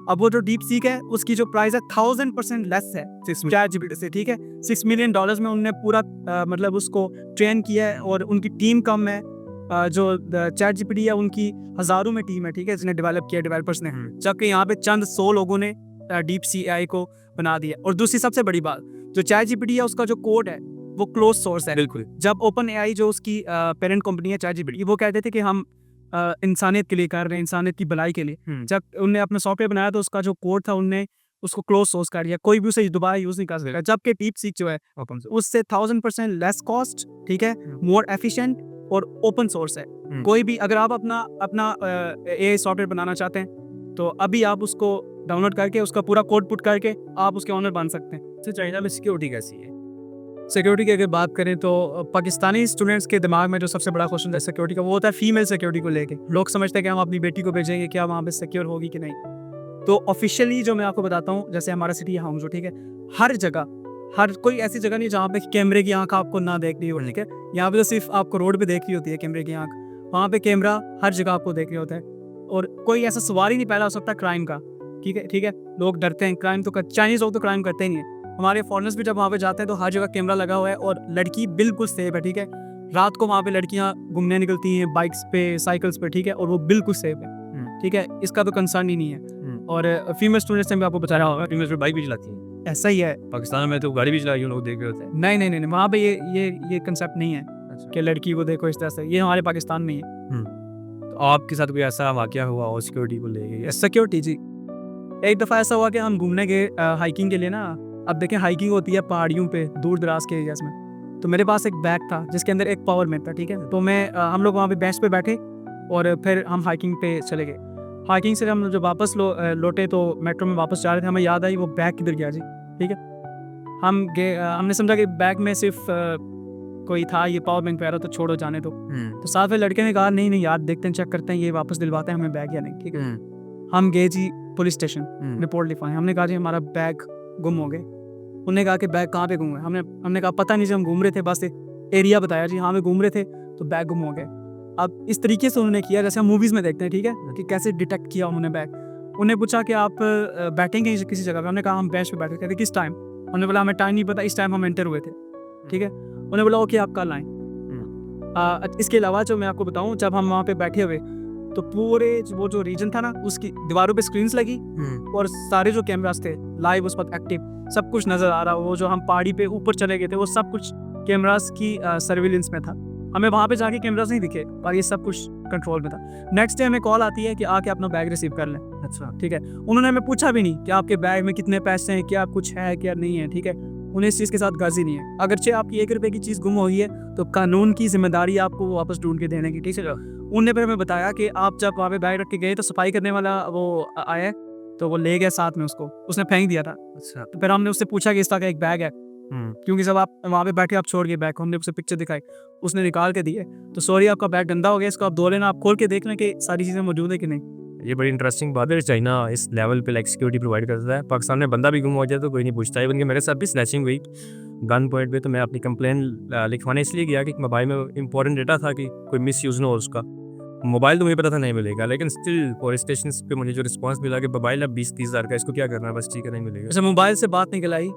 अब वो जो DeepSeek है उसकी जो प्राइस है 1000% लेस है ChatGPT से, ठीक है। $6 मिलियन में उन्होंने पूरा मतलब उसको ट्रेन किया है, और उनकी टीम कम है। जो ChatGPT है उनकी हज़ारों में टीम है, ठीक है, जिन्हें डेवलप किया डेवलपर्स ने, जबकि यहाँ पे चंद 100 लोगों ने DeepSeek AI को बना दिया। और दूसरी सबसे बड़ी बात, जो ChatGPT है उसका जो कोड है वो क्लोज सोर्स है। बिल्कुल। जब OpenAI जो उसकी पेरेंट कंपनी है ChatGPT, वो कहते थे कि हम इंसानियत के लिए कर रहे हैं, इंसानियत की भलाई के लिए, जब उनने अपना सॉफ्टवेयर बनाया तो उसका जो कोड था उनने उसको क्लोज सोर्स कर दिया, कोई भी उसे दोबारा यूज नहीं कर सकता। जबकि DeepSeek जो है उससे 1000% लेस कॉस्ट, ठीक है, मोर एफिशिएंट और ओपन सोर्स है। कोई भी अगर आप अपना AI सॉफ्टवेयर बनाना चाहते हैं तो अभी आप उसको डाउनलोड करके उसका पूरा कोड पुट करके आप उसके ऑनर बन सकते हैं। तो चाइना में सिक्योरिटी कैसी है? सिक्योरिटी की अगर बात करें तो पाकिस्तानी स्टूडेंट्स के दिमाग में जो सबसे बड़ा क्वेश्चन है सिक्योरिटी का, वो होता है फीमेल सिक्योरिटी को लेके। लोग समझते हैं कि हम अपनी बेटी को भेजेंगे, क्या वहाँ पे सिक्योर होगी कि नहीं। तो ऑफिशियली जो मैं आपको बताता हूँ, जैसे हमारा सिटी है हांगझो, ठीक है, हर जगह, हर कोई ऐसी जगह नहीं जहाँ पे कैमरे की आंख आपको ना देखनी हो, ठीक है। यहाँ पे तो सिर्फ आपको रोड पे देख रही होती है कैमरे की आंख, वहाँ पे कैमरा हर जगह आपको देख रहा होता है। और कोई ऐसा सवाल ही नहीं पैदा हो सकता क्राइम का, ठीक है, ठीक है। लोग डरते हैं क्राइम तो चाइनीज लोग तो क्राइम करते ही नहीं है। हमारे फॉरेनर्स भी जब वहाँ पे जाते हैं तो हर जगह कैमरा लगा हुआ है और लड़की बिल्कुल सेफ है, ठीक है। रात को वहाँ पे लड़कियाँ घूमने निकलती हैं बाइक्स पे, साइकिल्स पे, ठीक है, और वो बिल्कुल सेफ है, ठीक है, इसका तो कंसर्न ही नहीं है। और फीमेल स्टूडेंट्स ने भी आपको बताया होगा, फीमेल बाइक भी चलाती है, ऐसा ही है। पाकिस्तान में तो गाड़ी भी चलाई लोग देख रहे होते हैं। नहीं नहीं नहीं, वहाँ पे ये कंसेप्ट नहीं है कि लड़की को देखो इस तरह से, ये हमारे पाकिस्तान में ही है। तो आपके साथ कोई ऐसा वाकया हुआ हो सिक्योरिटी को लेके? सिक्योरिटी जी, एक दफ़ा ऐसा हुआ कि हम घूमने गए हाइकिंग के लिए ना। अब देखें हाइकिंग होती है पहाड़ियों पे, दूर दराज के एरियाज में। तो मेरे पास एक बैग था जिसके अंदर एक पावर बैंक था, ठीक है। तो हम लोग वहाँ पे बेंच पे बैठे और फिर हम हाइकिंग पे चले गए। हाइकिंग से हम जब वापस लौटे तो मेट्रो में वापस जा रहे थे, हमें याद आई वो बैग किधर गया जी, ठीक है। हम गए, हमने समझा कि बैग में सिर्फ कोई था, ये पावर बैंक पे आ रहा तो छोड़ो जाने दो। तो साथ में लड़के ने कहा नहीं नहीं यार, देखते हैं, चेक करते हैं ये वापस दिलवाते हैं हमें बैग या नहीं, ठीक है। हम गए जी पुलिस स्टेशन, रिपोर्ट लिखवाएं। हमने कहा जी हमारा बैग गुम हो गए। उन्होंने कहा कि बैग कहाँ पे गुम है? हमने कहा पता नहीं जी, हम घूम रहे थे, बस एरिया बताया जी, हाँ मैं घूम रहे थे तो बैग गुम हो गए। अब इस तरीके से उन्होंने किया जैसे हम मूवीज़ में देखते हैं, ठीक है, कि कैसे डिटेक्ट किया उन्होंने बैग। उन्हें पूछा कि आप बैठेंगे किसी जगह पे? हमने कहा हम बेंच पे बैठे। कहते किस टाइम? उन्होंने बोला हमें टाइम नहीं पता, इस टाइम हम एंटर हुए थे, ठीक है। उन्होंने बोला ओके आप कल आएँ। इसके अलावा जो मैं आपको बताऊँ, जब हम वहाँ पे बैठे हुए तो पूरे वो जो रीजन था ना, उसकी दीवारों पे स्क्रीन्स लगी और सारे जो कैमरास थे लाइव उस वक्त एक्टिव, सब कुछ नज़र आ रहा। वो जो हम पहाड़ी पे ऊपर चले गए थे वो सब कुछ कैमरास की सर्विलेंस में था। हमें वहाँ पे जाके कैमरास नहीं दिखे पर ये सब कुछ कंट्रोल में था। नेक्स्ट डे हमें कॉल आती है कि आके अपना बैग रिसीव कर लें। अच्छा ठीक है। उन्होंने हमें पूछा भी नहीं कि आपके बैग में कितने पैसे हैं, क्या कुछ है क्या नहीं है, ठीक है। उन्हें इस चीज़ के साथ गर्जी नहीं है। अगरचे आपकी 1 रुपये की चीज़ गुम हुई है तो कानून की जिम्मेदारी आपको वापस ढूंढ के देने की, ठीक है। उनने फिर हमें बताया कि आप जब वहाँ पे बैग रख के गए तो सफाई करने वाला वो आया तो वो ले गया साथ में, उसने फेंक दिया था। अच्छा। तो फिर हमने उससे पूछा कि इस तरह का एक बैग है, क्योंकि जब आप वहाँ पे बैठे आप छोड़ गए बैग, हमने उसे पिक्चर दिखाई, उसने निकाल के दिए। तो सॉरी आपका बैग गंदा हो गया, इसको आप धो लेना, आप खोल के देख लें कि सारी चीज़ें मौजूद है कि नहीं। ये बड़ी इंटरेस्टिंग बात है। चाइना इस लेवल पे लाइक सिक्योरिटी प्रोवाइड करता है। पाकिस्तान में बंदा भी गुम हो जाए तो कोई नहीं पूछता है। इवन कि मेरे साथ भी स्नैचिंग हुई गन पॉइंट पे, तो मैं अपनी कंप्लेन लिखवाने इसलिए गया कि मोबाइल में इंपॉर्टेंट डेटा था कि कोई मिस यूज़ ना हो उसका। मोबाइल तो मुझे पता था नहीं मिलेगा, लेकिन स्टिल पुलिस स्टेशन पे मुझे जो रिस्पांस मिला कि मोबाइल अब 20-30 हज़ार का, इसको क्या करना है, बस ठीक है नहीं मिलेगा। अच्छा, मोबाइल से बात निकल आई,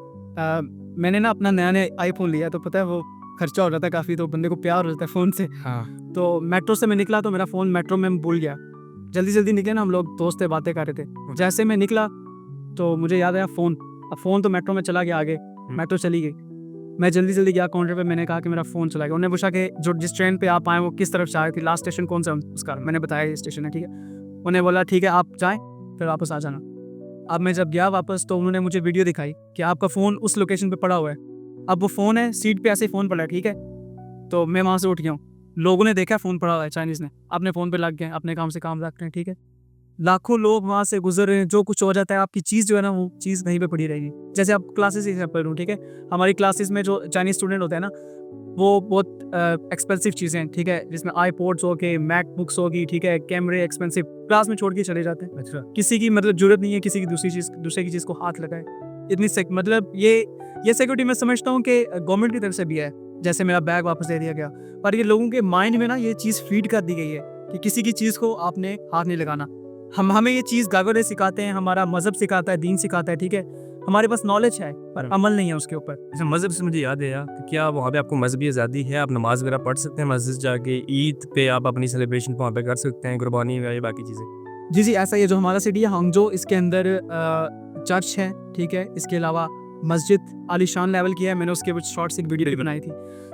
मैंने ना अपना नया आईफोन लिया तो पता है वो खर्चा हो जाता है काफ़ी, तो बंदे को प्यार हो जाता है फ़ोन से। हाँ। तो मेट्रो से मैं निकला तो मेरा फ़ोन मेट्रो में भूल गया। जल्दी निकले ना, हम लोग दोस्त थे, बातें कर रहे थे। जैसे मैं निकला तो मुझे याद आया फ़ोन। अब फ़ोन तो मेट्रो में चला गया आगे, मेट्रो चली गई। मैं जल्दी गया काउंटर पे, मैंने कहा कि मेरा फ़ोन चला गया। उन्होंने पूछा कि जो जिस ट्रेन पे आप आए वो किस तरफ से आ रही थी, लास्ट स्टेशन कौन सा उसका? मैंने बताया ये स्टेशन है, ठीक है। उन्होंने बोला ठीक है आप जाएँ फिर वापस आ जाना। अब मैं जब गया वापस तो उन्होंने मुझे वीडियो दिखाई कि आपका फ़ोन उस लोकेशन पे पड़ा हुआ है। अब वो फ़ोन है सीट पे, ऐसे फ़ोन पड़ा है, ठीक है। तो मैं वहाँ से उठ गया हूँ, लोगों ने देखा फ़ोन पड़ा हुआ है, चाइनीज़ ने अपने फ़ोन पे लग गए, अपने काम से काम रख रहे हैं, ठीक है। लाखों लोग वहाँ से गुजर रहे हैं, जो कुछ हो जाता है आपकी चीज़ जो है ना वो चीज़ वहीं पे पड़ी रहेगी। जैसे आप क्लासेस ही पढ़ूँ, ठीक है, हमारी क्लासेस में जो चाइनीज़ स्टूडेंट होते हैं ना वो बहुत एक्सपेंसिव चीज़ें हैं, ठीक है, जिसमें आईपॉड्स हो गए, मैकबुक्स होगी, ठीक है, कैमरे एक्सपेंसिव क्लास में छोड़ के चले जाते हैं। अच्छा। किसी की मतलब जरूरत नहीं है किसी की दूसरे की चीज़ को हाथ लगाए। इतनी मतलब ये सिक्योरिटी मैं समझता हूँ कि गवर्नमेंट की तरफ से भी है, जैसे मेरा बैग वापस दे दिया गया, पर ये लोगों के माइंड में ना ये चीज़ फीड कर दी गई है कि किसी की चीज़ को आपने हाथ नहीं लगाना। हमें ये चीज़ गागरे सिखाते हैं, हमारा मज़हब सिखाता है, दीन सिखाता है, ठीक है। हमारे पास नॉलेज है पर अमल नहीं है उसके ऊपर। अच्छा, मज़हब से मुझे याद है यार, क्या वहाँ पे आपको मजहबी आज़ादी है? आप नमाज वगैरह पढ़ सकते हैं मस्जिद जाके, ईद पे आप अपनी सेलिब्रेशन वहाँ पे कर सकते हैं, कुर्बानी वगैरह बाकी चीज़ें। जी ऐसा ही है। जो हमारा सिटी है हांगझो, इसके अंदर चर्च है, ठीक है, इसके अलावा मस्जिद आलीशान लेवल की है, मैंने उसके कुछ शॉर्ट्स एक वीडियो बनाई थी।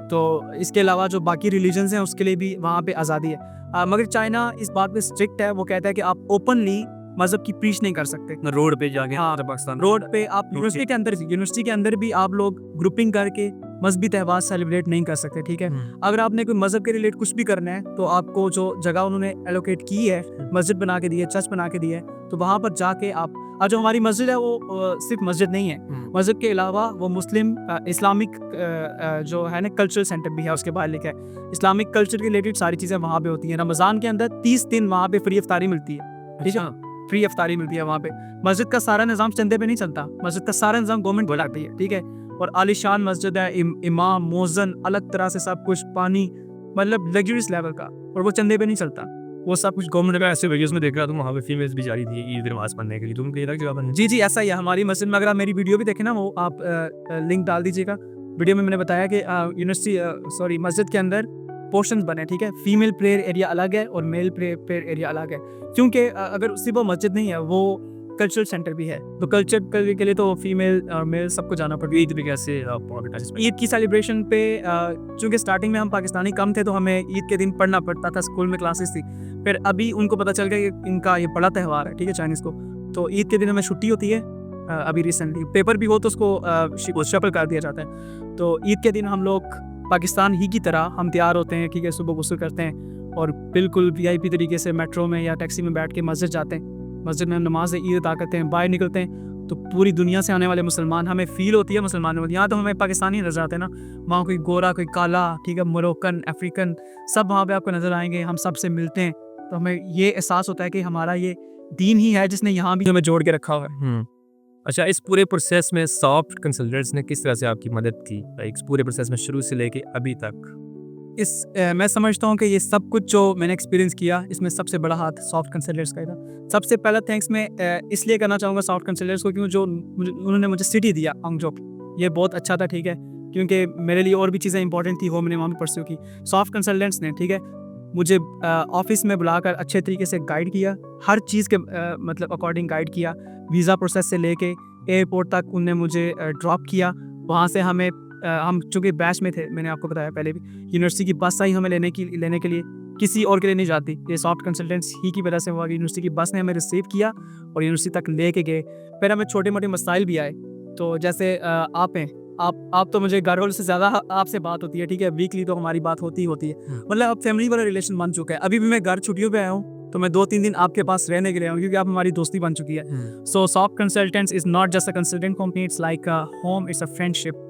तो इसके अलावा जो बाकी रिलीजन्स हैं उसके लिए भी वहाँ पे आज़ादी है। मगर चाइना इस बात पे स्ट्रिक्ट है, वो कहता है कि आप ओपनली मज़हब की प्रीच नहीं कर सकते रोड पे जाके। हाँ, पाकिस्तान रोड पे आप यूनिवर्सिटी के अंदर भी आप लोग ग्रुपिंग करके मजहबी त्यौहार सेलिब्रेट नहीं कर सकते, ठीक है। अगर आपने कोई मज़हब के रिलेट कुछ भी करना है तो आपको जो जगह उन्होंने एलोकेट की है, मस्जिद बना के दी है, चर्च बना के दी है, तो वहाँ पर जाके आप और जो हमारी मस्जिद है वो सिर्फ मस्जिद नहीं है, मस्जिद के अलावा वो मुस्लिम इस्लामिक जो है ना कल्चरल सेंटर भी है, उसके बाहर लिखा है इस्लामिक कल्चर के रिलेटेड सारी चीज़ें वहाँ पे होती हैं। रमज़ान के अंदर 30 दिन वहाँ पे फ्री इफ्तारी मिलती है, ठीक है, फ्री इफ्तारी मिलती है वहाँ पे। मस्जिद का सारा निज़ाम चंदे पे नहीं चलता, मस्जिद का सारा निज़ाम गवर्नमेंट बनाती है, ठीक है। और आलीशान मस्जिद है, इमाम मोज़न अलग तरह से सब कुछ, पानी मतलब लग्जरियस लेवल का, और वो चंदे पे नहीं चलता, वो सब कुछ गवर्नमेंट का। ऐसे वीडियोस में देख रहा था वहाँ पे फीमेल्स भी जा रही थी ईद नमाज पढ़ने के लिए, तुम कहीं तक जवाब जी जी ऐसा ही है हमारी मस्जिद में। अगर आप मेरी वीडियो भी देखें ना, वो आप लिंक डाल दीजिएगा। वीडियो में मैंने बताया कि यूनिवर्सिटी मस्जिद के अंदर पोर्शंस बने, ठीक है, फीमेल प्रेयर एरिया अलग है और मेल प्रेयर एरिया अलग है, क्योंकि अगर सिर्फ वो मस्जिद नहीं है, वो कल्चरल सेंटर भी है, तो कल्चर के लिए तो फीमेल और मेल सबको जाना पड़ेगा। ईद भी कैसे ईद की सेलिब्रेशन पे चूँकि स्टार्टिंग में हम पाकिस्तानी कम थे, तो हमें ईद के दिन पढ़ना पड़ता था, स्कूल में क्लासेस थी। फिर अभी उनको पता चल गया कि इनका ये बड़ा त्यौहार है, ठीक है, चाइनीज़ को, तो ईद के दिन हमें छुट्टी होती है। अभी रिसेंटली पेपर भी हो तो उसको शफल कर दिया जाता है। तो ईद के दिन हम लोग पाकिस्तान ही की तरह हम तैयार होते हैं, ठीक है, सुबह गुस्ल करते हैं और बिल्कुल VIP तरीके से मेट्रो में या टैक्सी में बैठ के मस्जिद जाते हैं। मस्जिद में हम नमाज ईद अदा करते हैं, बाहर निकलते हैं तो पूरी दुनिया से आने वाले मुसलमान हमें फ़ील होती है मुसलमानों में। यहाँ तो हमें पाकिस्तानी नज़र आते हैं ना, वहाँ कोई गोरा कोई काला, ठीक है, मोरक्कन अफ्रीकन सब वहाँ पे आपको नज़र आएंगे, हम सब से मिलते हैं, तो हमें ये एहसास होता है कि हमारा ये दीन ही है जिसने यहाँ भी हमें जोड़ के रखा हुआ है। अच्छा, इस पूरे प्रोसेस में सॉफ्ट कंसल्टेंट्स ने किस तरह से आपकी मदद की, इस पूरे प्रोसेस में शुरू से लेके अभी तक? मैं समझता हूँ कि ये सब कुछ जो मैंने एक्सपीरियंस किया, इसमें सबसे बड़ा हाथ सॉफ्ट कंसल्टेंट्स का ही था। सबसे पहला थैंक्स मैं इसलिए करना चाहूँगा सॉफ्ट कंसल्टेंट्स को, क्योंकि जो उन्होंने मुझे सिटी दिया अंगजोक, ये बहुत अच्छा था, ठीक है, क्योंकि मेरे लिए और भी चीज़ें इंपॉर्टेंट थी, वो मैंने वहाँ पर परस्यू की। सॉफ्ट कंसल्टेंट्स ने, ठीक है, मुझे ऑफिस में बुलाकर अच्छे तरीके से गाइड किया, हर चीज़ के मतलब अकॉर्डिंग गाइड किया। वीज़ा प्रोसेस से लेके एयरपोर्ट तक उनने मुझे ड्रॉप किया। वहाँ से हम चूँकि बैच में थे, मैंने आपको बताया पहले भी, यूनिवर्सिटी की बस आई हमें लेने के लिए, किसी और के लिए नहीं जाती, ये सॉफ्ट कंसल्टेंट्स ही की वजह से हुआ कि यूनिवर्सिटी की बस ने हमें रिसीव किया और यूनिवर्सिटी तक लेके गए। फिर हमें छोटे मोटे मसाइल भी आए, तो जैसे आप हैं, आप तो मुझे घर वालों से ज़्यादा आपसे बात होती है, ठीक है, वीकली तो हमारी बात होती है, मतलब अब फैमिली वाला रिलेशन बन चुका है। अभी भी मैं घर छुट्टियों पे आया हूँ, तो मैं 2-3 दिन आपके पास रहने के लिए आया हूँ, क्योंकि आप हमारी दोस्ती बन चुकी है। सो soft consultants is not just a consultant company, it's like a home, it's a friendship.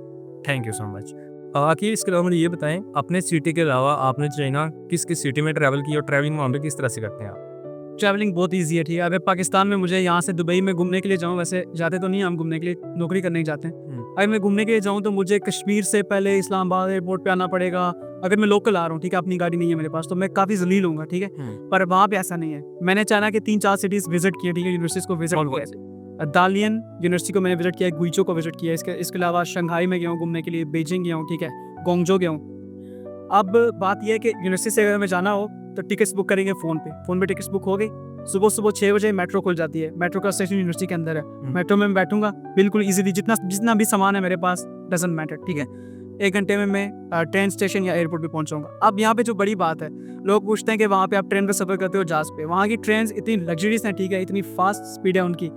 Thank you so much. आखिर इसके अलावा मुझे ये बताएं, अपने सिटी के अलावा आपने चाइना किस किस सिटी में ट्रैवल किया और ट्रैवलिंग वहाँ पे किस तरह से करते हैं आप? ट्रैवलिंग बहुत ईजी है, ठीक है। अगर पाकिस्तान में मुझे यहाँ से दुबई में घूमने के लिए जाऊँ, वैसे जाते तो नहीं, हम घूमने के लिए नौकरी करने ही जाते हैं। अगर मैं घूमने के लिए जाऊँ तो मुझे कश्मीर से पहले इस्लामाबाद एयरपोर्ट पे आना पड़ेगा। अगर मैं लोकल आ रहा हूँ, ठीक है, अपनी गाड़ी नहीं है मेरे पास, तो मैं काफ़ी जलील हूँगा, ठीक है, पर वहाँ पे ऐसा नहीं है। मैंने चाइना के 3-4 सिटीज़ विजिट किए, ठीक है, यूनिवर्सिटीज़ को विजिट किया। दालियन यूनिवर्सिटी को मैंने विजिट किया, गुइचो को विजिट किया, इसके अलावा शंघाई में गया हूँ घूमने के लिए, बीजिंग गया हूँ, ठीक है, गोंगजो गया हूँ। अब बात यह है कि यूनिवर्सिटी से अगर हमें जाना हो तो टिकट्स बुक करेंगे फ़ोन पे टिकट्स बुक हो गई। सुबह 6 बजे मेट्रो खुल जाती है, मेट्रो का स्टेशन यूनिवर्सिटी के अंदर है। मेट्रो में मैं बैठूंगा बिल्कुल ईजीली, जितना भी सामान है मेरे पास डजंट मैटर, ठीक है, 1 घंटे में मैं ट्रेन स्टेशन या एयरपोर्ट पे पहुंचाऊंगा। अब यहाँ पे जो बड़ी बात है, लोग पूछते हैं कि वहाँ पे आप ट्रेन पे सफ़र करते हो जहाज़ पे, वहाँ की ट्रेन इतनी लग्जरीज हैं, ठीक है, इतनी फास्ट स्पीड है उनकी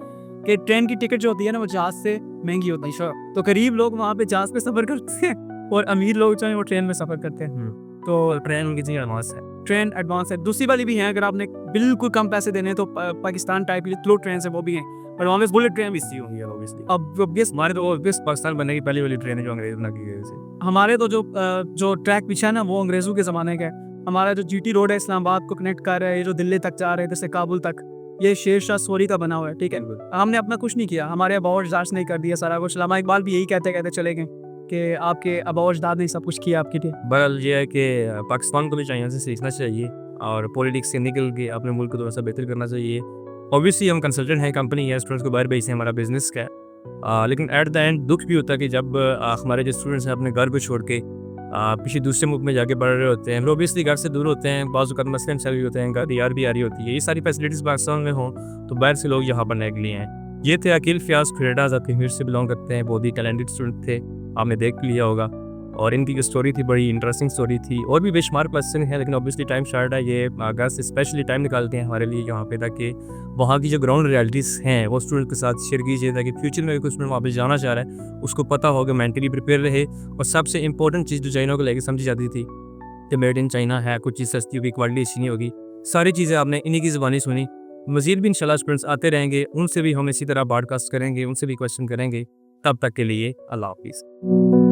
कि ट्रेन की टिकट जो होती है ना, वो जहाज़ से महंगी होती है। तो गरीब लोग वहाँ पे जहाज़ पे सफ़र करते हैं और अमीर लोग जो है वो ट्रेन में सफ़र करते हैं। तो ट्रेन उनकी चीज़ एडवांस है, ट्रेन एडवांस है। दूसरी वाली भी हैं, अगर आपने बिल्कुल कम पैसे देने हैं तो पाकिस्तान टाइप की स्लो ट्रेन है वो भी हैं, पर वहाँ पे बुलेट ट्रेन भी इसी होंगी ऑब्वियसली। अब हमारे तो ऑब्वियस पाकिस्तान बनने की पहली वाली ट्रेन है जो अंग्रेज बना की गई थी। हमारे तो जो ट्रैक पीछे है ना, वो अंग्रेज़ों के ज़माने का है। हमारा जो GT रोड है इस्लामाबाद को कनेक्ट कर रहा है, ये जो दिल्ली तक जा रहे हैं जैसे काबुल तक, ये शेर शाह सूरी का बना हुआ है, ठीक है। हमने अपना कुछ नहीं किया, हमारे अबाउट ने कर दिया सारा कुछ। अल्लामा इकबाल भी यही कहते चले गए कि आपके अबाउट ने सब कुछ किया आपके लिए। बहरहाल ये है कि पाकिस्तान को भी चाइना से सीखना चाहिए और पॉलिटिक्स से निकल के अपने मुल्क को थोड़ा सा बेहतर करना चाहिए। ऑब्वियसली हम कंसल्टेंट हैं, कंपनी है, स्टूडेंट्स को बाहर भेजते हैं, हमारा बिजनेस का है, लेकिन एट द एंड दुख भी होता है कि जब हमारे जो स्टूडेंट्स हैं अपने घर को छोड़ के किसी दूसरे मुल्क में जाके पढ़ रहे होते हैं, हम ऑब्वियसली घर से दूर होते हैं, बाज़ वक़्त मसलन चल रही होते हैं, घर यार भी आ रही होती है, ये सारी फैसिलिटीज़ पाकिस्तान में हों तो बाहर से लोग यहाँ पढ़ने के लिए हैं। ये थे अकील फ़याज़ खुरेटा, आज़ाद कश्मीर से बिलोंग करते हैं, बहुत ही टैलेंटेड स्टूडेंट थे, आपने देख लिया होगा, और इनकी जो स्टोरी थी बड़ी इंटरेस्टिंग स्टोरी थी। और भी बेशुमार क्वेश्चन है, लेकिन ऑब्वियसली टाइम शार्ट है, ये घर से स्पेशली टाइम निकालते हैं हमारे लिए यहाँ पे, ताकि वहाँ की जो ग्राउंड रियलिटीज़ हैं वो स्टूडेंट के साथ शेयर कीजिए, ताकि फ्यूचर में कोई स्टूडेंट वहाँ पे जाना चाह रहा है उसको पता होगा, मेंटली प्रिपेयर रहे। और सबसे इंपॉर्टेंट चीज़ जो चाइना को लेकर समझी जाती थी कि मेड इन चाइना है, कुछ चीज़ सस्ती होगी, क्वालिटी अच्छी नहीं होगी, सारी चीज़ें आपने इन्हीं की ज़बानी सुनी। मज़ीद भी इंशाल्लाह स्टूडेंट्स आते रहेंगे, उनसे भी हम इसी तरह ब्रॉडकास्ट करेंगे, उनसे भी क्वेश्चन करेंगे। तब तक के लिए अल्लाह हाफ़िज़।